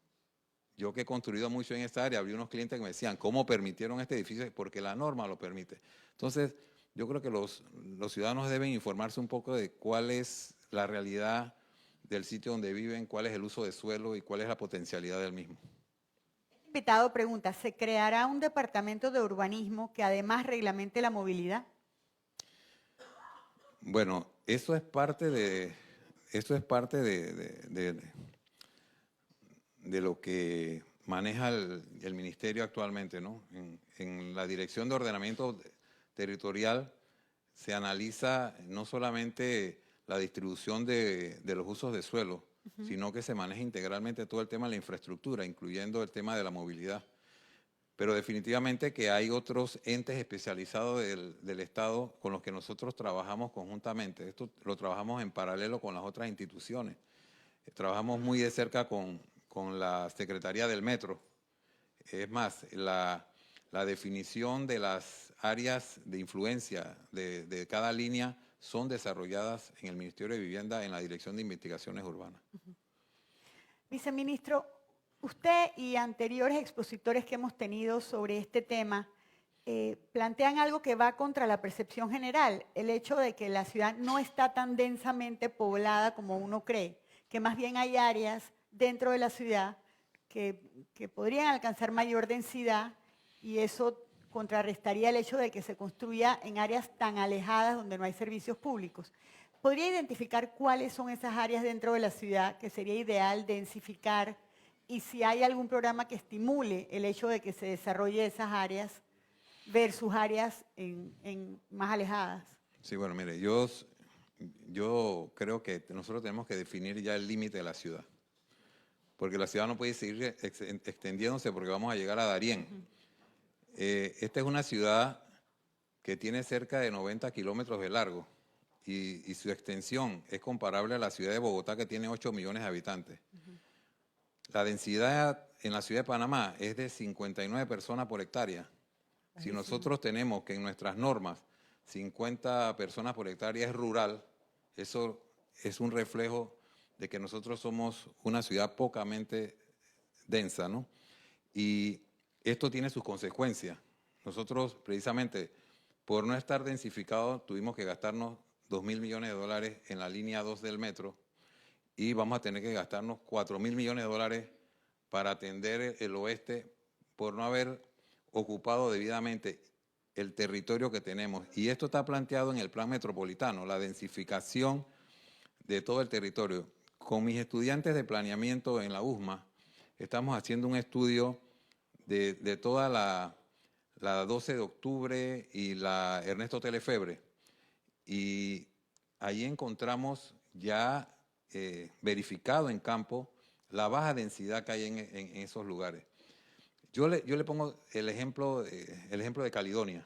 Yo que he construido mucho en esta área, había unos clientes que me decían, ¿cómo permitieron este edificio? Porque la norma lo permite. Entonces, yo creo que los ciudadanos deben informarse un poco de cuál es la realidad del sitio donde viven, cuál es el uso de suelo y cuál es la potencialidad del mismo. El invitado pregunta, ¿se creará un departamento de urbanismo que además reglamente la movilidad? Bueno, eso es parte de lo que maneja el ministerio actualmente, ¿no? En la Dirección de Ordenamiento Territorial se analiza no solamente la distribución de los usos de suelo, sino que se maneja integralmente todo el tema de la infraestructura, incluyendo el tema de la movilidad. Pero definitivamente que hay otros entes especializados del Estado con los que nosotros trabajamos conjuntamente. Esto lo trabajamos en paralelo con las otras instituciones. Trabajamos muy de cerca con la Secretaría del Metro. Es más, la definición de las áreas de influencia de cada línea son desarrolladas en el Ministerio de Vivienda en la Dirección de Investigaciones Urbanas. Viceministro, usted y anteriores expositores que hemos tenido sobre este tema plantean algo que va contra la percepción general, el hecho de que la ciudad no está tan densamente poblada como uno cree, que más bien hay áreas dentro de la ciudad que podrían alcanzar mayor densidad y eso contrarrestaría el hecho de que se construya en áreas tan alejadas donde no hay servicios públicos. ¿Podría identificar cuáles son esas áreas dentro de la ciudad que sería ideal densificar y si hay algún programa que estimule el hecho de que se desarrolle esas áreas versus áreas más alejadas? Sí, bueno, mire, yo creo que nosotros tenemos que definir ya el límite de la ciudad, porque la ciudad no puede seguir extendiéndose porque vamos a llegar a Darién. Esta es una ciudad que tiene cerca de 90 kilómetros de largo y su extensión es comparable a la ciudad de Bogotá, que tiene 8 millones de habitantes. La densidad en la ciudad de Panamá es de 59 personas por hectárea. Si nosotros tenemos que en nuestras normas 50 personas por hectárea es rural, eso es un reflejo de que nosotros somos una ciudad pocamente densa, ¿no? Y esto tiene sus consecuencias. Nosotros, precisamente, por no estar densificados, tuvimos que gastarnos $2.000 millones en la línea 2 del metro y vamos a tener que gastarnos $4.000 millones para atender el oeste por no haber ocupado debidamente el territorio que tenemos. Y esto está planteado en el plan metropolitano, la densificación de todo el territorio. Con mis estudiantes de planeamiento en la USMA, estamos haciendo un estudio de toda la 12 de octubre y la Ernesto Telefebre. Y ahí encontramos ya verificado en campo la baja densidad que hay en esos lugares. Yo le pongo el ejemplo de Caledonia.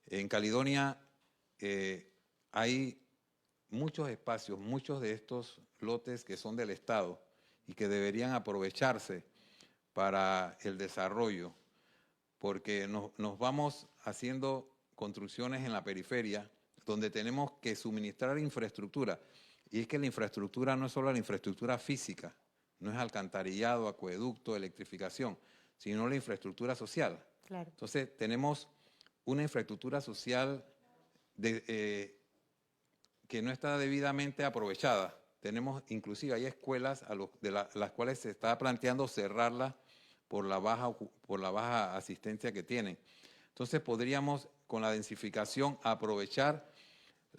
En Caledonia hay muchos espacios, muchos de estos lotes que son del Estado y que deberían aprovecharse para el desarrollo, porque nos vamos haciendo construcciones en la periferia donde tenemos que suministrar infraestructura. Y es que la infraestructura no es solo la infraestructura física, no es alcantarillado, acueducto, electrificación, sino la infraestructura social. Claro. Entonces, tenemos una infraestructura social que no está debidamente aprovechada. Tenemos, inclusive, hay escuelas las cuales se está planteando cerrarlas por la baja asistencia que tienen. Entonces, podríamos, con la densificación, aprovechar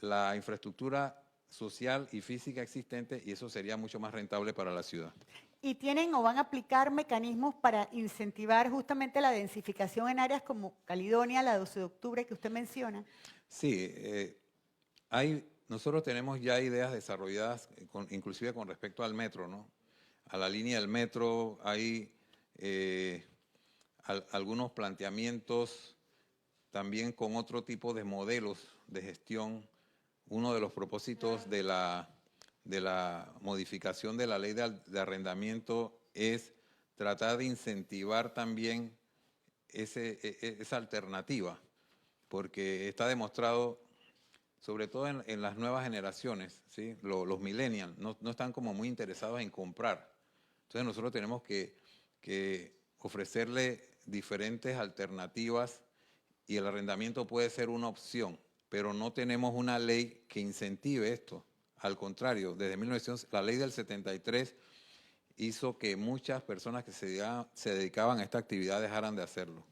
la infraestructura social y física existente, y eso sería mucho más rentable para la ciudad. ¿Y tienen o van a aplicar mecanismos para incentivar justamente la densificación en áreas como Caledonia, la 12 de octubre que usted menciona? Sí, nosotros tenemos ya ideas desarrolladas, inclusive con respecto al metro, ¿no? A la línea del metro hay algunos planteamientos también con otro tipo de modelos de gestión. Uno de los propósitos de la modificación de la ley de arrendamiento es tratar de incentivar también esa alternativa, porque está demostrado, sobre todo en las nuevas generaciones, ¿sí? Los millennials no están como muy interesados en comprar. Entonces nosotros tenemos que ofrecerle diferentes alternativas y el arrendamiento puede ser una opción, pero no tenemos una ley que incentive esto. Al contrario, desde 1900, la ley del 73 hizo que muchas personas que se dedicaban a esta actividad dejaran de hacerlo.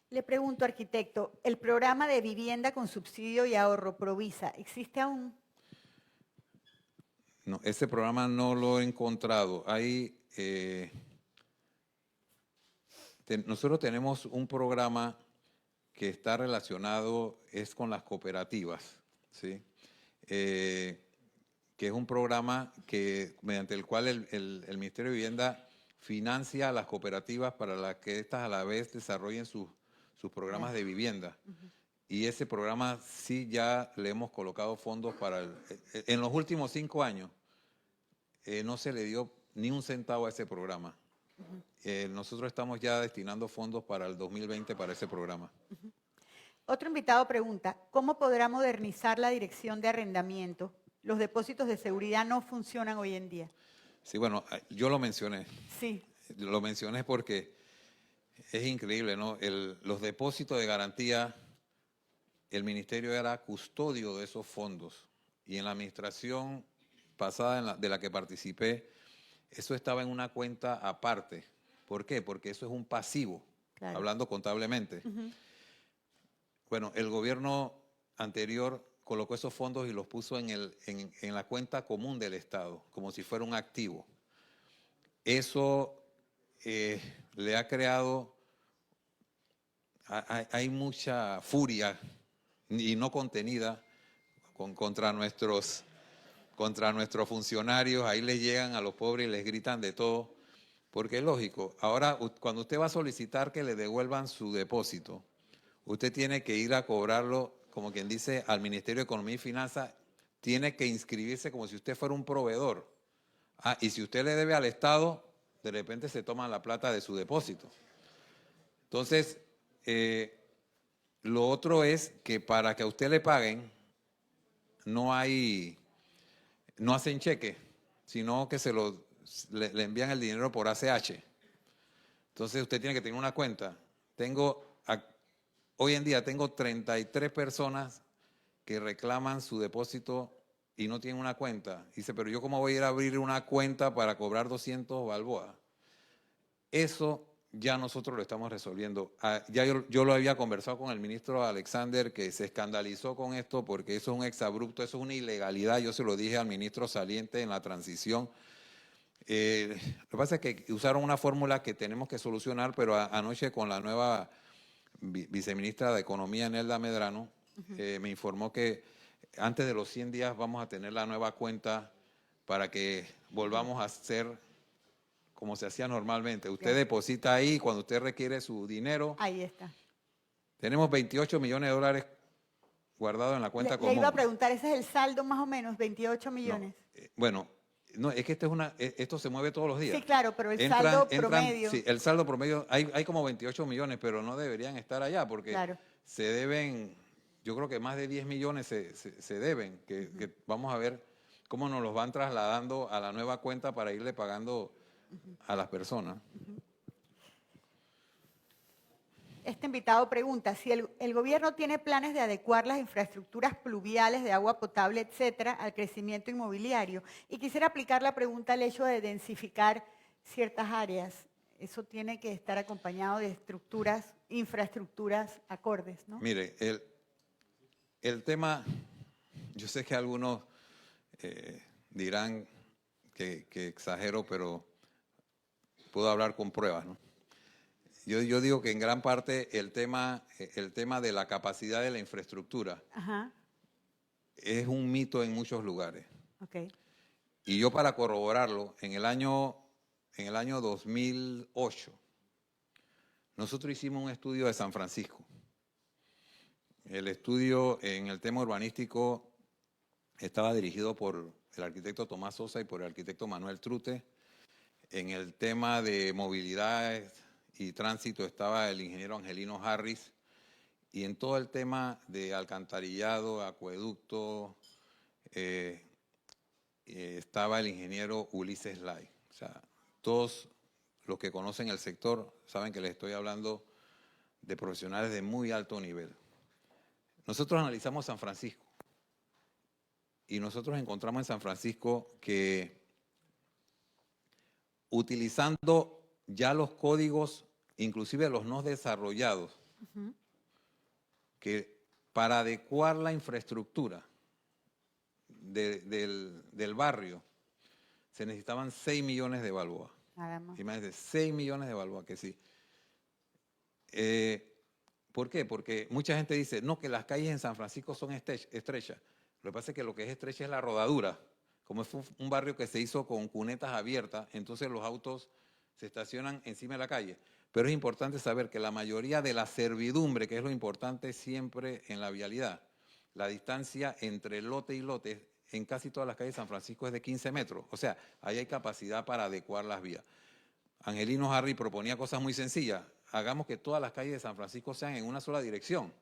Le pregunto, arquitecto, ¿el programa de vivienda con subsidio y ahorro Provisa existe aún? No, ese programa no lo he encontrado. Nosotros tenemos un programa que está relacionado con las cooperativas, ¿sí? Que es un programa mediante el cual el Ministerio de Vivienda financia a las cooperativas para que éstas a la vez desarrollen sus programas de vivienda. Y ese programa sí ya le hemos colocado fondos en los últimos 5 años no se le dio ni un centavo a ese programa. Nosotros estamos ya destinando fondos para el 2020 para ese programa. Otro invitado pregunta, ¿cómo podrá modernizar la dirección de arrendamiento? Los depósitos de seguridad no funcionan hoy en día. Sí, bueno, yo lo mencioné. Sí. Lo mencioné porque es increíble, ¿no? Los depósitos de garantía, el ministerio era custodio de esos fondos. Y en la administración pasada de la que participé, eso estaba en una cuenta aparte. ¿Por qué? Porque eso es un pasivo, claro, hablando contablemente. Bueno, el gobierno anterior colocó esos fondos y los puso en la cuenta común del Estado, como si fuera un activo. Eso le ha creado, hay mucha furia y no contenida contra nuestros funcionarios. Ahí les llegan a los pobres y les gritan de todo, porque es lógico. Ahora, cuando usted va a solicitar que le devuelvan su depósito, usted tiene que ir a cobrarlo, como quien dice, al Ministerio de Economía y Finanzas, tiene que inscribirse como si usted fuera un proveedor. Y si usted le debe al Estado, de repente se toman la plata de su depósito. Entonces, lo otro es que para que a usted le paguen, no hacen cheque, sino que le envían el dinero por ACH. Entonces usted tiene que tener una cuenta. Hoy en día tengo 33 personas que reclaman su depósito y no tienen una cuenta. Dice, pero yo cómo voy a ir a abrir una cuenta para cobrar 200 balboas. Eso ya nosotros lo estamos resolviendo. Ya yo lo había conversado con el ministro Alexander, que se escandalizó con esto porque eso es un exabrupto, eso es una ilegalidad. Yo se lo dije al ministro saliente en la transición. Lo que pasa es que usaron una fórmula que tenemos que solucionar, pero anoche con la nueva viceministra de Economía, Nelda Medrano, me informó que antes de los 100 días vamos a tener la nueva cuenta para que volvamos a hacer como se hacía normalmente. Usted deposita ahí cuando usted requiere su dinero. Ahí está. Tenemos 28 millones de dólares guardados en la cuenta común. Le iba a preguntar, ¿ese es el saldo más o menos, 28 millones? No, bueno, no, es que esto se mueve todos los días. Sí, claro, pero el saldo promedio. Sí, el saldo promedio, hay como 28 millones, pero no deberían estar allá porque Claro. se deben, yo creo que más de 10 millones se deben, que vamos a ver cómo nos los van trasladando a la nueva cuenta para irle pagando a las personas. Este invitado pregunta si el gobierno tiene planes de adecuar las infraestructuras pluviales de agua potable, etcétera, al crecimiento inmobiliario. Y quisiera aplicar la pregunta al hecho de densificar ciertas áreas. Eso tiene que estar acompañado de infraestructuras acordes, ¿no? Mire, el tema, yo sé que algunos dirán que exagero, pero puedo hablar con pruebas, ¿no? Yo digo que en gran parte el tema de la capacidad de la infraestructura es un mito en muchos lugares. Okay. Y yo para corroborarlo, en el año 2008, nosotros hicimos un estudio de San Francisco. El estudio en el tema urbanístico estaba dirigido por el arquitecto Tomás Sosa y por el arquitecto Manuel Trute. En el tema de movilidad y tránsito estaba el ingeniero Angelino Harris, y en todo el tema de alcantarillado, acueducto, estaba el ingeniero Ulises Lai. O sea, todos los que conocen el sector saben que les estoy hablando de profesionales de muy alto nivel. Nosotros analizamos San Francisco y nosotros encontramos en San Francisco que utilizando ya los códigos, inclusive los no desarrollados, que para adecuar la infraestructura del barrio se necesitaban 6 millones de balboas. Imagínense, 6 millones de balboas, que sí. ¿Por qué? Porque mucha gente dice, no, que las calles en San Francisco son estrechas. Lo que pasa es que lo que es estrecha es la rodadura. Como es un barrio que se hizo con cunetas abiertas, entonces los autos se estacionan encima de la calle. Pero es importante saber que la mayoría de la servidumbre, que es lo importante siempre en la vialidad, la distancia entre lote y lote en casi todas las calles de San Francisco es de 15 metros. O sea, ahí hay capacidad para adecuar las vías. Angelino Harry proponía cosas muy sencillas. Hagamos que todas las calles de San Francisco sean en una sola dirección.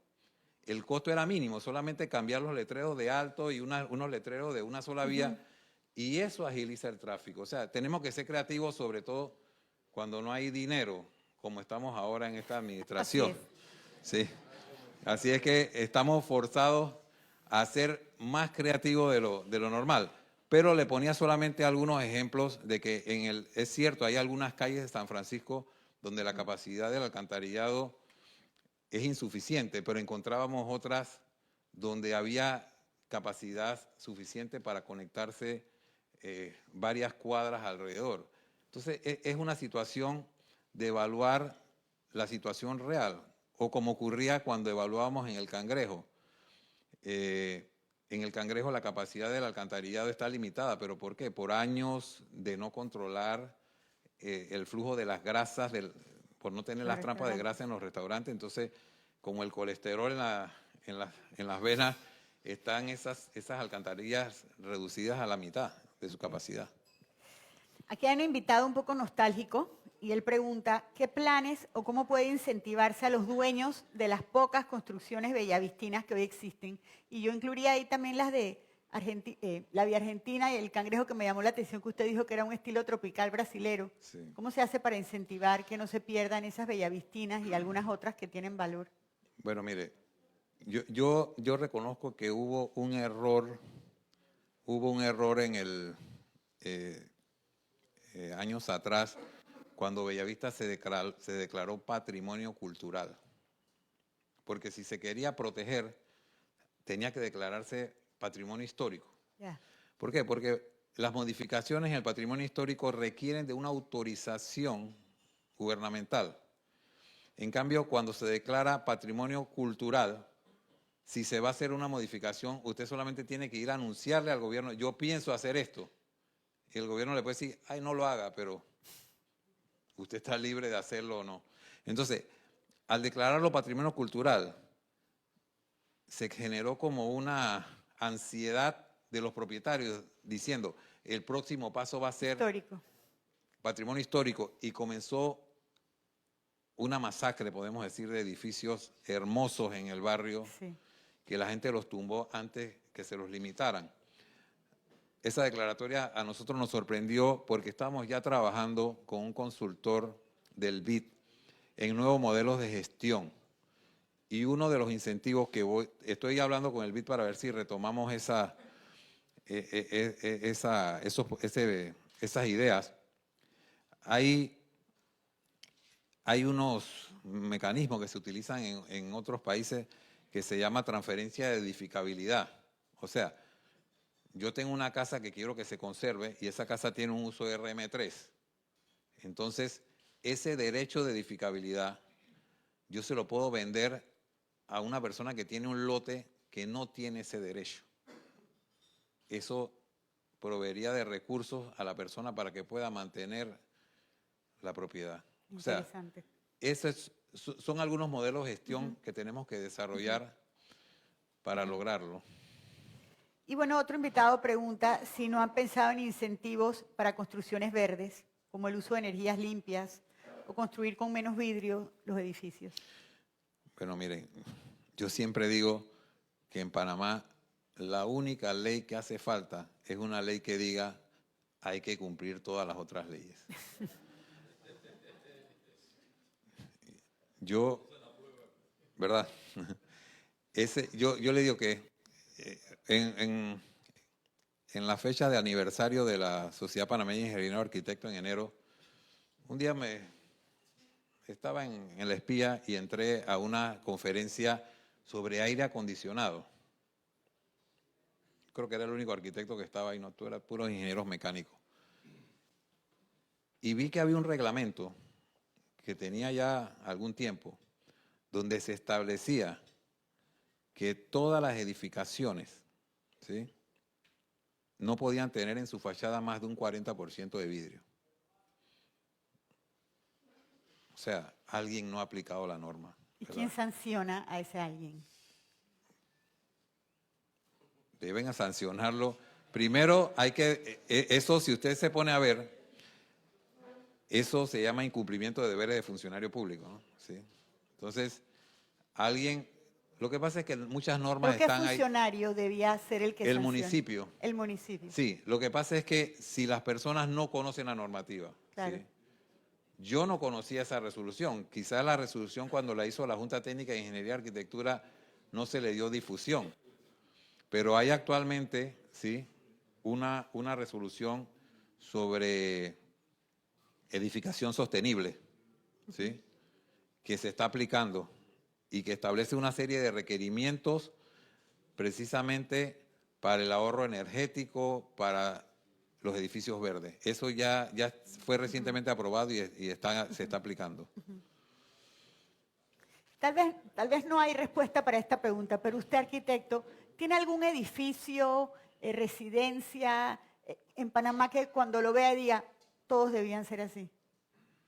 El costo era mínimo, solamente cambiar los letreros de alto y unos letreros de una sola vía, y eso agiliza el tráfico. O sea, tenemos que ser creativos, sobre todo cuando no hay dinero, como estamos ahora en esta administración. Sí. Así es que estamos forzados a ser más creativos de lo normal. Pero le ponía solamente algunos ejemplos de que es cierto, hay algunas calles de San Francisco donde la capacidad del alcantarillado es insuficiente, pero encontrábamos otras donde había capacidad suficiente para conectarse varias cuadras alrededor. Entonces, es una situación de evaluar la situación real, o como ocurría cuando evaluábamos en el Cangrejo. En el Cangrejo la capacidad del alcantarillado está limitada, ¿pero por qué? Por años de no controlar el flujo de las grasas, por no tener las trampas de grasa en los restaurantes. Entonces, como el colesterol en las venas, están esas alcantarillas reducidas a la mitad de su capacidad. Aquí hay un invitado un poco nostálgico y él pregunta, ¿qué planes o cómo puede incentivarse a los dueños de las pocas construcciones bellavistinas que hoy existen? Y yo incluiría ahí también las de la Vía Argentina y el Cangrejo, que me llamó la atención que usted dijo que era un estilo tropical brasilero. Sí. ¿Cómo se hace para incentivar que no se pierdan esas bellavistinas y algunas otras que tienen valor? Bueno, mire, yo reconozco que hubo un error en años atrás, cuando Bellavista se declaró patrimonio cultural. Porque si se quería proteger, tenía que declararse patrimonio histórico. Ya. ¿Por qué? Porque las modificaciones en el patrimonio histórico requieren de una autorización gubernamental. En cambio, cuando se declara patrimonio cultural, si se va a hacer una modificación, usted solamente tiene que ir a anunciarle al gobierno, yo pienso hacer esto. Y el gobierno le puede decir, ay, no lo haga, pero usted está libre de hacerlo o no. Entonces, al declararlo patrimonio cultural, se generó como una ansiedad de los propietarios diciendo, el próximo paso va a ser Histórico. patrimonio histórico, y comenzó una masacre, podemos decir, de edificios hermosos en el barrio, Sí. que la gente los tumbó antes que se los limitaran. Esa declaratoria a nosotros nos sorprendió porque estábamos ya trabajando con un consultor del BID en nuevos modelos de gestión. Y uno de los incentivos que estoy hablando con el BID para ver si retomamos esas ideas. Hay unos mecanismos que se utilizan en otros países que se llama transferencia de edificabilidad. O sea, yo tengo una casa que quiero que se conserve y esa casa tiene un uso RM3. Entonces, ese derecho de edificabilidad yo se lo puedo vender a una persona que tiene un lote que no tiene ese derecho. Eso proveería de recursos a la persona para que pueda mantener la propiedad. Interesante. O sea, son algunos modelos de gestión que tenemos que desarrollar para lograrlo. Y bueno, otro invitado pregunta si no han pensado en incentivos para construcciones verdes, como el uso de energías limpias o construir con menos vidrio los edificios. Pero miren, yo siempre digo que en Panamá la única ley que hace falta es una ley que diga hay que cumplir todas las otras leyes. Yo, ¿verdad? Yo le digo que en la fecha de aniversario de la Sociedad Panameña de Ingenieros y Arquitectos en enero, un día estaba en El Espía y entré a una conferencia sobre aire acondicionado. Creo que era el único arquitecto que estaba ahí, no, tú eras puros ingenieros mecánicos. Y vi que había un reglamento que tenía ya algún tiempo, donde se establecía que todas las edificaciones, ¿sí?, no podían tener en su fachada más de un 40% de vidrio. O sea, alguien no ha aplicado la norma. ¿Y ¿verdad? quién sanciona a ese alguien? Deben sancionarlo. Primero hay que, eso si usted se pone a ver, eso se llama incumplimiento de deberes de funcionario público, ¿no? ¿Sí? Entonces, lo que pasa es que muchas normas ¿Pero qué están ahí. funcionario debía ser el que El sancione? municipio. El municipio. Sí, lo que pasa es que si las personas no conocen la normativa, Claro. ¿sí? Yo no conocía esa resolución. Quizás la resolución cuando la hizo la Junta Técnica de Ingeniería y Arquitectura no se le dio difusión. Pero hay actualmente, ¿sí?, una resolución sobre edificación sostenible, ¿sí?, que se está aplicando y que establece una serie de requerimientos precisamente para el ahorro energético, para los edificios verdes. Eso ya fue recientemente aprobado y se está aplicando. Tal vez no hay respuesta para esta pregunta, pero usted, arquitecto, ¿tiene algún edificio, residencia en Panamá que cuando lo vea diga, todos debían ser así?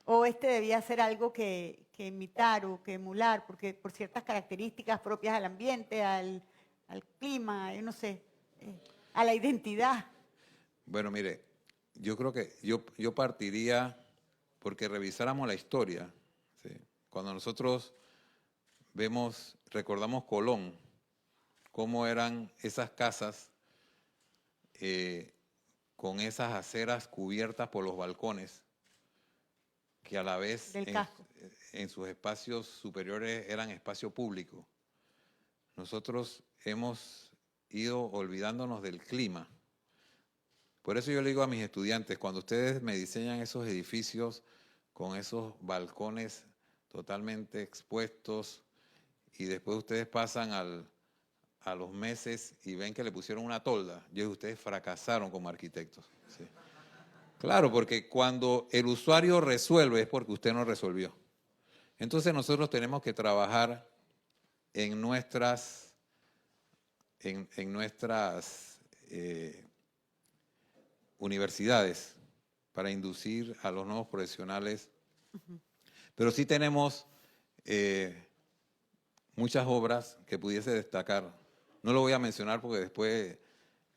¿O este debía ser algo que imitar o que emular, porque por ciertas características propias al ambiente, al clima, yo no sé, a la identidad? Bueno, mire, yo creo que yo partiría porque revisáramos la historia, ¿sí? Cuando nosotros recordamos Colón, cómo eran esas casas con esas aceras cubiertas por los balcones, que a la vez Del casco. en sus espacios superiores eran espacio público. Nosotros hemos ido olvidándonos del clima. Por eso yo le digo a mis estudiantes, cuando ustedes me diseñan esos edificios, con esos balcones totalmente expuestos, y después ustedes pasan a los meses y ven que le pusieron una tolda. Yo digo, ustedes fracasaron como arquitectos. Sí. Claro, porque cuando el usuario resuelve es porque usted no resolvió. Entonces nosotros tenemos que trabajar en nuestras universidades para inducir a los nuevos profesionales. Pero sí tenemos muchas obras que pudiese destacar. No lo voy a mencionar porque después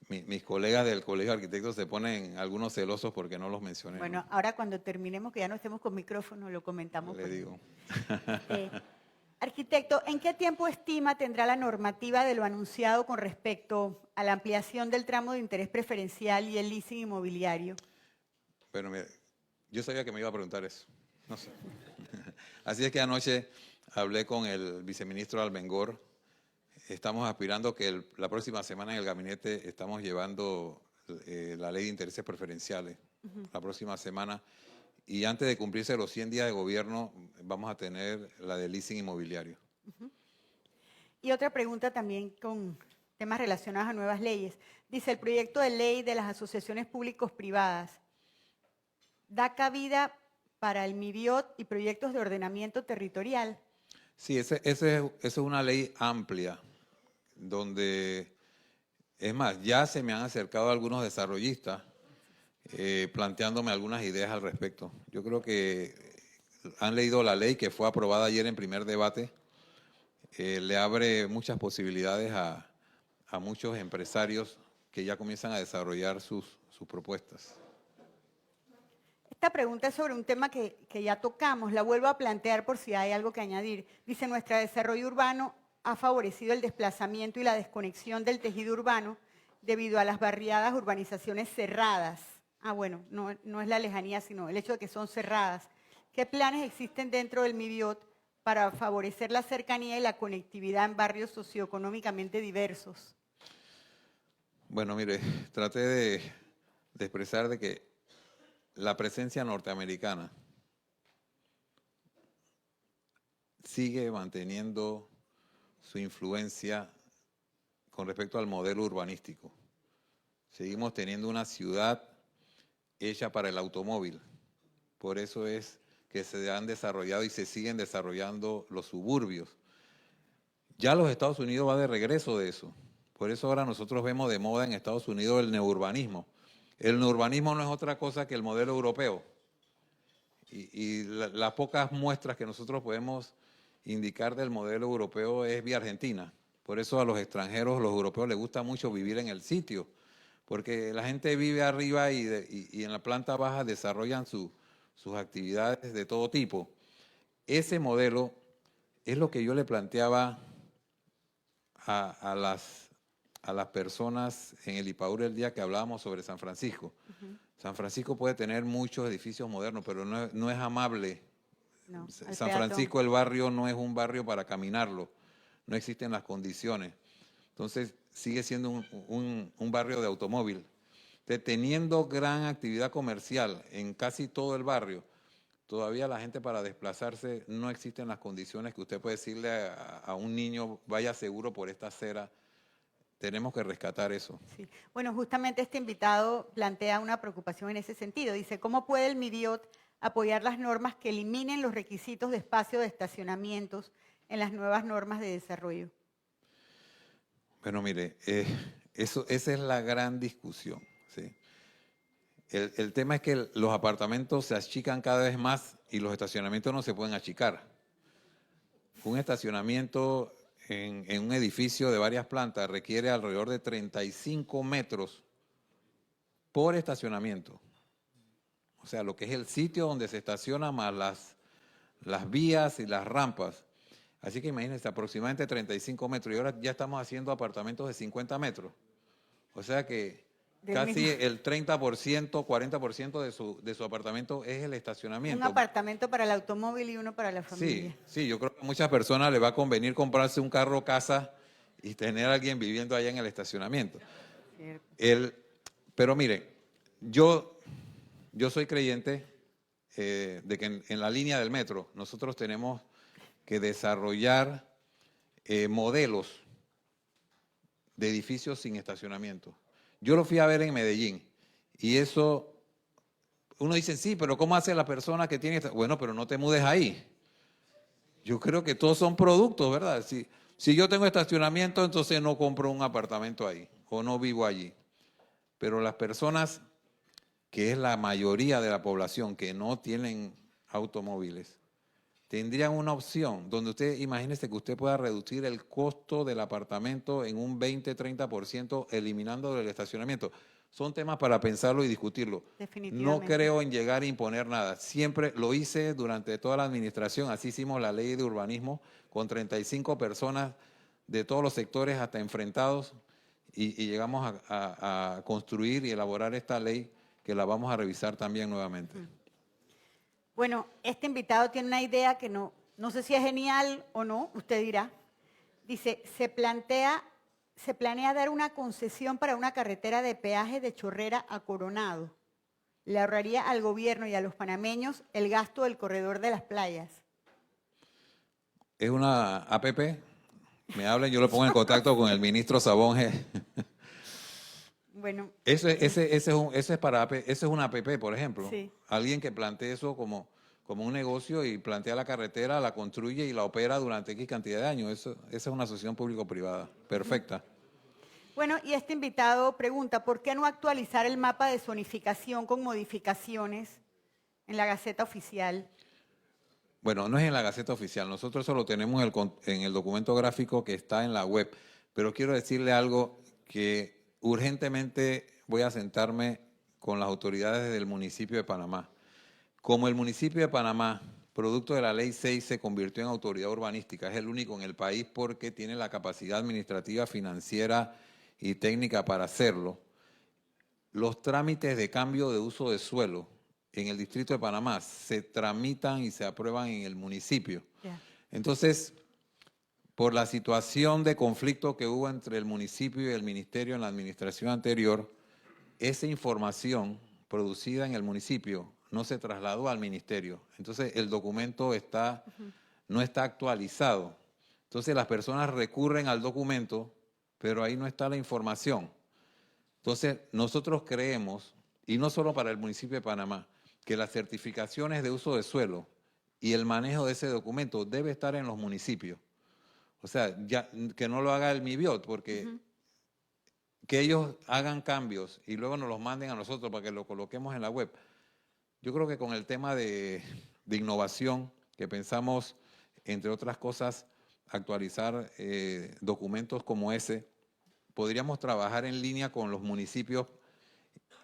mis colegas del Colegio de Arquitectos se ponen algunos celosos porque no los mencioné. Bueno, ¿no? ahora cuando terminemos, que ya no estemos con micrófono, lo comentamos. Le digo. Arquitecto, ¿en qué tiempo estima tendrá la normativa de lo anunciado con respecto a la ampliación del tramo de interés preferencial y el leasing inmobiliario? Bueno, mire, yo sabía que me iba a preguntar eso. No sé. Así es que anoche hablé con el viceministro Almengor. Estamos aspirando que la próxima semana en el gabinete estamos llevando la ley de intereses preferenciales. La próxima semana. Y antes de cumplirse los 100 días de gobierno, vamos a tener la de leasing inmobiliario. Y otra pregunta también con temas relacionados a nuevas leyes. Dice, el proyecto de ley de las asociaciones públicos-privadas da cabida para el MIBIOT y proyectos de ordenamiento territorial. Sí, esa es una ley amplia, donde, es más, ya se me han acercado algunos desarrollistas planteándome algunas ideas al respecto. Yo creo que han leído la ley que fue aprobada ayer en primer debate. Le abre muchas posibilidades a muchos empresarios que ya comienzan a desarrollar sus propuestas. Esta pregunta es sobre un tema que ya tocamos, la vuelvo a plantear por si hay algo que añadir. Dice, nuestro desarrollo urbano ha favorecido el desplazamiento y la desconexión del tejido urbano debido a las barriadas urbanizaciones cerradas. Bueno, no es la lejanía, sino el hecho de que son cerradas. ¿Qué planes existen dentro del MIBIOT para favorecer la cercanía y la conectividad en barrios socioeconómicamente diversos? Bueno, mire, traté de expresar de que la presencia norteamericana sigue manteniendo su influencia con respecto al modelo urbanístico. Seguimos teniendo una ciudad hecha para el automóvil. Por eso es que se han desarrollado y se siguen desarrollando los suburbios. Ya los Estados Unidos va de regreso de eso. Por eso ahora nosotros vemos de moda en Estados Unidos el neurbanismo. El neurbanismo no es otra cosa que el modelo europeo. Y las pocas muestras que nosotros podemos indicar del modelo europeo es vía Argentina. Por eso a los extranjeros, los europeos, les gusta mucho vivir en el sitio, porque la gente vive arriba y en la planta baja desarrollan sus actividades de todo tipo. Ese modelo es lo que yo le planteaba a las personas en el IPAUR el día que hablábamos sobre San Francisco. San Francisco puede tener muchos edificios modernos, pero no es amable. No, San Francisco, el barrio, no es un barrio para caminarlo. No existen las condiciones. Entonces, sigue siendo un barrio de automóvil. Teniendo gran actividad comercial en casi todo el barrio, todavía la gente para desplazarse no existen las condiciones que usted puede decirle a un niño, vaya seguro por esta acera. Tenemos que rescatar eso. Sí. Bueno, justamente este invitado plantea una preocupación en ese sentido. Dice, ¿cómo puede el MIBIOT apoyar las normas que eliminen los requisitos de espacio de estacionamientos en las nuevas normas de desarrollo? Bueno, mire, esa es la gran discusión. ¿Sí? El tema es que los apartamentos se achican cada vez más y los estacionamientos no se pueden achicar. Un estacionamiento en un edificio de varias plantas requiere alrededor de 35 metros por estacionamiento. O sea, lo que es el sitio donde se estaciona más las vías y las rampas. Así que imagínense, aproximadamente 35 metros. Y ahora ya estamos haciendo apartamentos de 50 metros. O sea que casi el 30%, 40% de su apartamento es el estacionamiento. Un apartamento para el automóvil y uno para la familia. Sí, yo creo que a muchas personas les va a convenir comprarse un carro casa y tener a alguien viviendo allá en el estacionamiento. Pero mire, yo soy creyente de que en la línea del metro nosotros tenemos que desarrollar modelos de edificios sin estacionamiento. Yo lo fui a ver en Medellín y eso, uno dice, sí, pero ¿cómo hace la persona que tiene? Bueno, pero no te mudes ahí. Yo creo que todos son productos, ¿verdad? Si yo tengo estacionamiento, entonces no compro un apartamento ahí o no vivo allí. Pero las personas, que es la mayoría de la población que no tienen automóviles, tendrían una opción donde usted, imagínese que usted pueda reducir el costo del apartamento en un 20-30% eliminando el estacionamiento. Son temas para pensarlo y discutirlo. No Definitivamente. creo en llegar a imponer nada. Siempre lo hice durante toda la administración. Así hicimos la ley de urbanismo con 35 personas de todos los sectores hasta enfrentados y llegamos a construir y elaborar esta ley que la vamos a revisar también nuevamente. Bueno, este invitado tiene una idea que no sé si es genial o no, usted dirá. Dice, se planea dar una concesión para una carretera de peaje de Chorrera a Coronado. Le ahorraría al gobierno y a los panameños el gasto del corredor de las playas. Es una APP, me hablan, yo lo pongo en contacto con el ministro Sabonge. Bueno, Ese es una APP, por ejemplo. sí. Alguien que plantee eso como un negocio y plantea la carretera, la construye y la opera durante X cantidad de años. Esa es una asociación público-privada. Perfecta. Bueno, y este invitado pregunta, ¿por qué no actualizar el mapa de zonificación con modificaciones en la Gaceta Oficial? Bueno, no es en la Gaceta Oficial. Nosotros eso lo tenemos en el documento gráfico que está en la web. Pero quiero decirle algo que urgentemente voy a sentarme con las autoridades del municipio de Panamá. Como el municipio de Panamá, producto de la Ley 6, se convirtió en autoridad urbanística, es el único en el país porque tiene la capacidad administrativa, financiera y técnica para hacerlo, los trámites de cambio de uso de suelo en el Distrito de Panamá se tramitan y se aprueban en el municipio. Ya. Entonces, por la situación de conflicto que hubo entre el municipio y el ministerio en la administración anterior, esa información producida en el municipio no se trasladó al ministerio. Entonces el documento no está actualizado. Entonces las personas recurren al documento, pero ahí no está la información. Entonces nosotros creemos, y no solo para el municipio de Panamá, que las certificaciones de uso de suelo y el manejo de ese documento debe estar en los municipios. O sea, ya, que no lo haga el MIBIOT, porque que ellos hagan cambios y luego nos los manden a nosotros para que lo coloquemos en la web. Yo creo que con el tema de innovación, que pensamos, entre otras cosas, actualizar documentos como ese, podríamos trabajar en línea con los municipios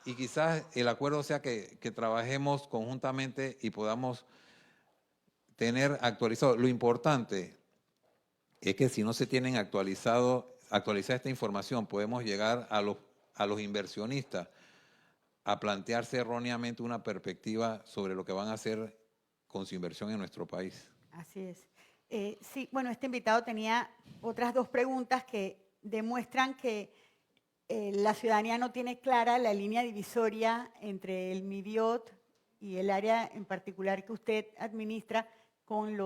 y quizás el acuerdo sea que trabajemos conjuntamente y podamos tener actualizado. Lo importante es que si no se tienen actualizada esta información, podemos llegar a los inversionistas a plantearse erróneamente una perspectiva sobre lo que van a hacer con su inversión en nuestro país. Así es. Sí, bueno, este invitado tenía otras dos preguntas que demuestran que la ciudadanía no tiene clara la línea divisoria entre el MIBIOT y el área en particular que usted administra con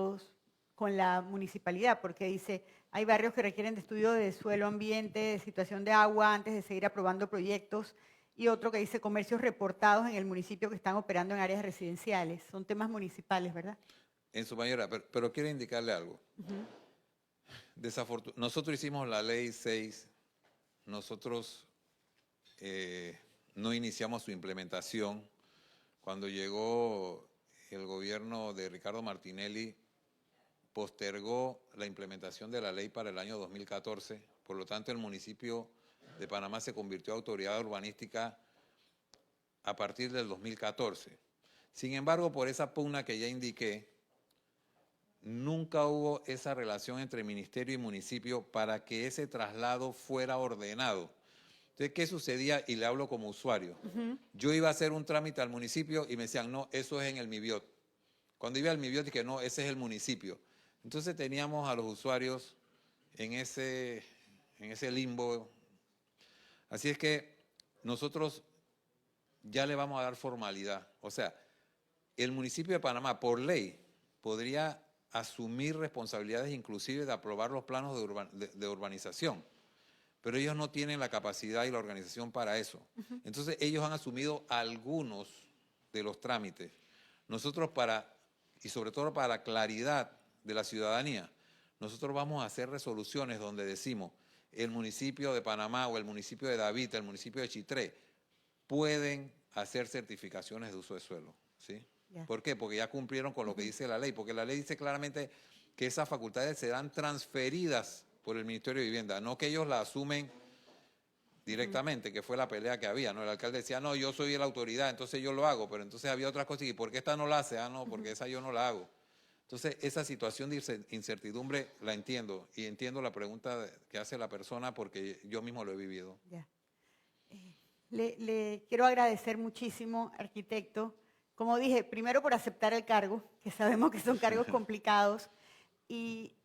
la municipalidad, porque dice, hay barrios que requieren de estudio de suelo, ambiente, de situación de agua antes de seguir aprobando proyectos, y otro que dice comercios reportados en el municipio que están operando en áreas residenciales. Son temas municipales, ¿verdad? En su mayoría, pero quiero indicarle algo. Nosotros hicimos la ley 6, nosotros no iniciamos su implementación. Cuando llegó el gobierno de Ricardo Martinelli, postergó la implementación de la ley para el año 2014, por lo tanto el municipio de Panamá se convirtió en autoridad urbanística a partir del 2014. Sin embargo, por esa pugna que ya indiqué, nunca hubo esa relación entre ministerio y municipio para que ese traslado fuera ordenado. Entonces, ¿qué sucedía? Y le hablo como usuario. Yo iba a hacer un trámite al municipio y me decían, no, eso es en el MIBIOT. Cuando iba al MIBIOT dije, no, ese es el municipio. Entonces teníamos a los usuarios en ese limbo. Así es que nosotros ya le vamos a dar formalidad. O sea, el municipio de Panamá, por ley, podría asumir responsabilidades inclusive de aprobar los planos de urbanización, pero ellos no tienen la capacidad y la organización para eso. Entonces ellos han asumido algunos de los trámites. Nosotros y sobre todo para la claridad de la ciudadanía, nosotros vamos a hacer resoluciones donde decimos el municipio de Panamá o el municipio de David, el municipio de Chitré, pueden hacer certificaciones de uso de suelo, ¿sí? Ya. ¿Por qué? Porque ya cumplieron con lo que dice la ley, porque la ley dice claramente que esas facultades serán transferidas por el Ministerio de Vivienda, no que ellos la asumen directamente, que fue la pelea que había, ¿no? El alcalde decía, no, yo soy la autoridad, entonces yo lo hago, pero entonces había otras cosas, ¿y por qué esta no la hace? Ah, no, porque esa yo no la hago. Entonces, esa situación de incertidumbre la entiendo, y entiendo la pregunta que hace la persona porque yo mismo lo he vivido. Ya. Le quiero agradecer muchísimo, arquitecto, como dije, primero por aceptar el cargo, que sabemos que son cargos complicados, y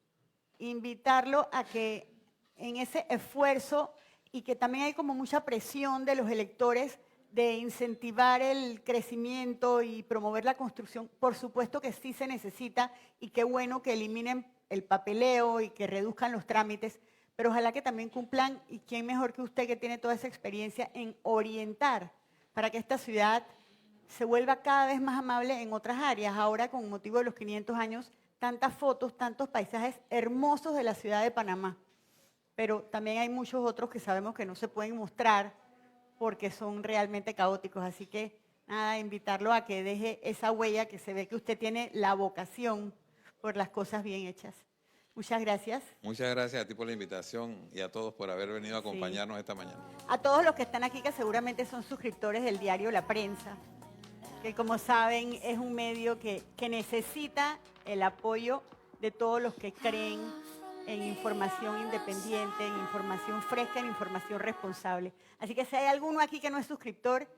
invitarlo a que en ese esfuerzo, y que también hay como mucha presión de los electores de incentivar el crecimiento y promover la construcción, por supuesto que sí se necesita, y qué bueno que eliminen el papeleo y que reduzcan los trámites, pero ojalá que también cumplan, y quién mejor que usted que tiene toda esa experiencia en orientar para que esta ciudad se vuelva cada vez más amable en otras áreas. Ahora, con motivo de los 500 años, tantas fotos, tantos paisajes hermosos de la ciudad de Panamá, pero también hay muchos otros que sabemos que no se pueden mostrar porque son realmente caóticos. Así que, nada, invitarlo a que deje esa huella, que se ve que usted tiene la vocación por las cosas bien hechas. Muchas gracias. Muchas gracias a ti por la invitación y a todos por haber venido a acompañarnos esta mañana. A todos los que están aquí, que seguramente son suscriptores del diario La Prensa, que como saben es un medio que necesita el apoyo de todos los que creen en información independiente, en información fresca, en información responsable. Así que si hay alguno aquí que no es suscriptor,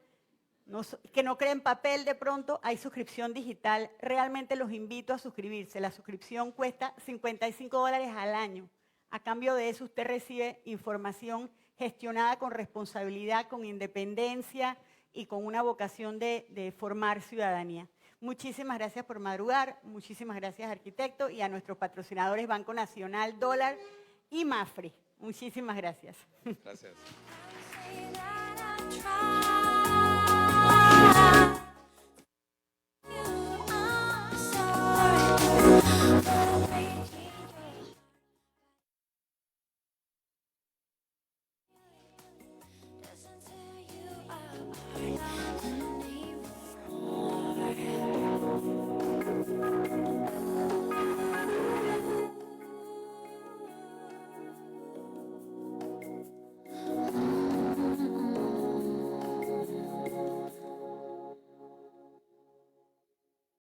que no cree en papel, de pronto hay suscripción digital. Realmente los invito a suscribirse. La suscripción cuesta $55 al año. A cambio de eso usted recibe información gestionada con responsabilidad, con independencia y con una vocación de formar ciudadanía. Muchísimas gracias por madrugar, muchísimas gracias, arquitecto, y a nuestros patrocinadores Banco Nacional, Dólar y Mafre. Muchísimas gracias. Gracias.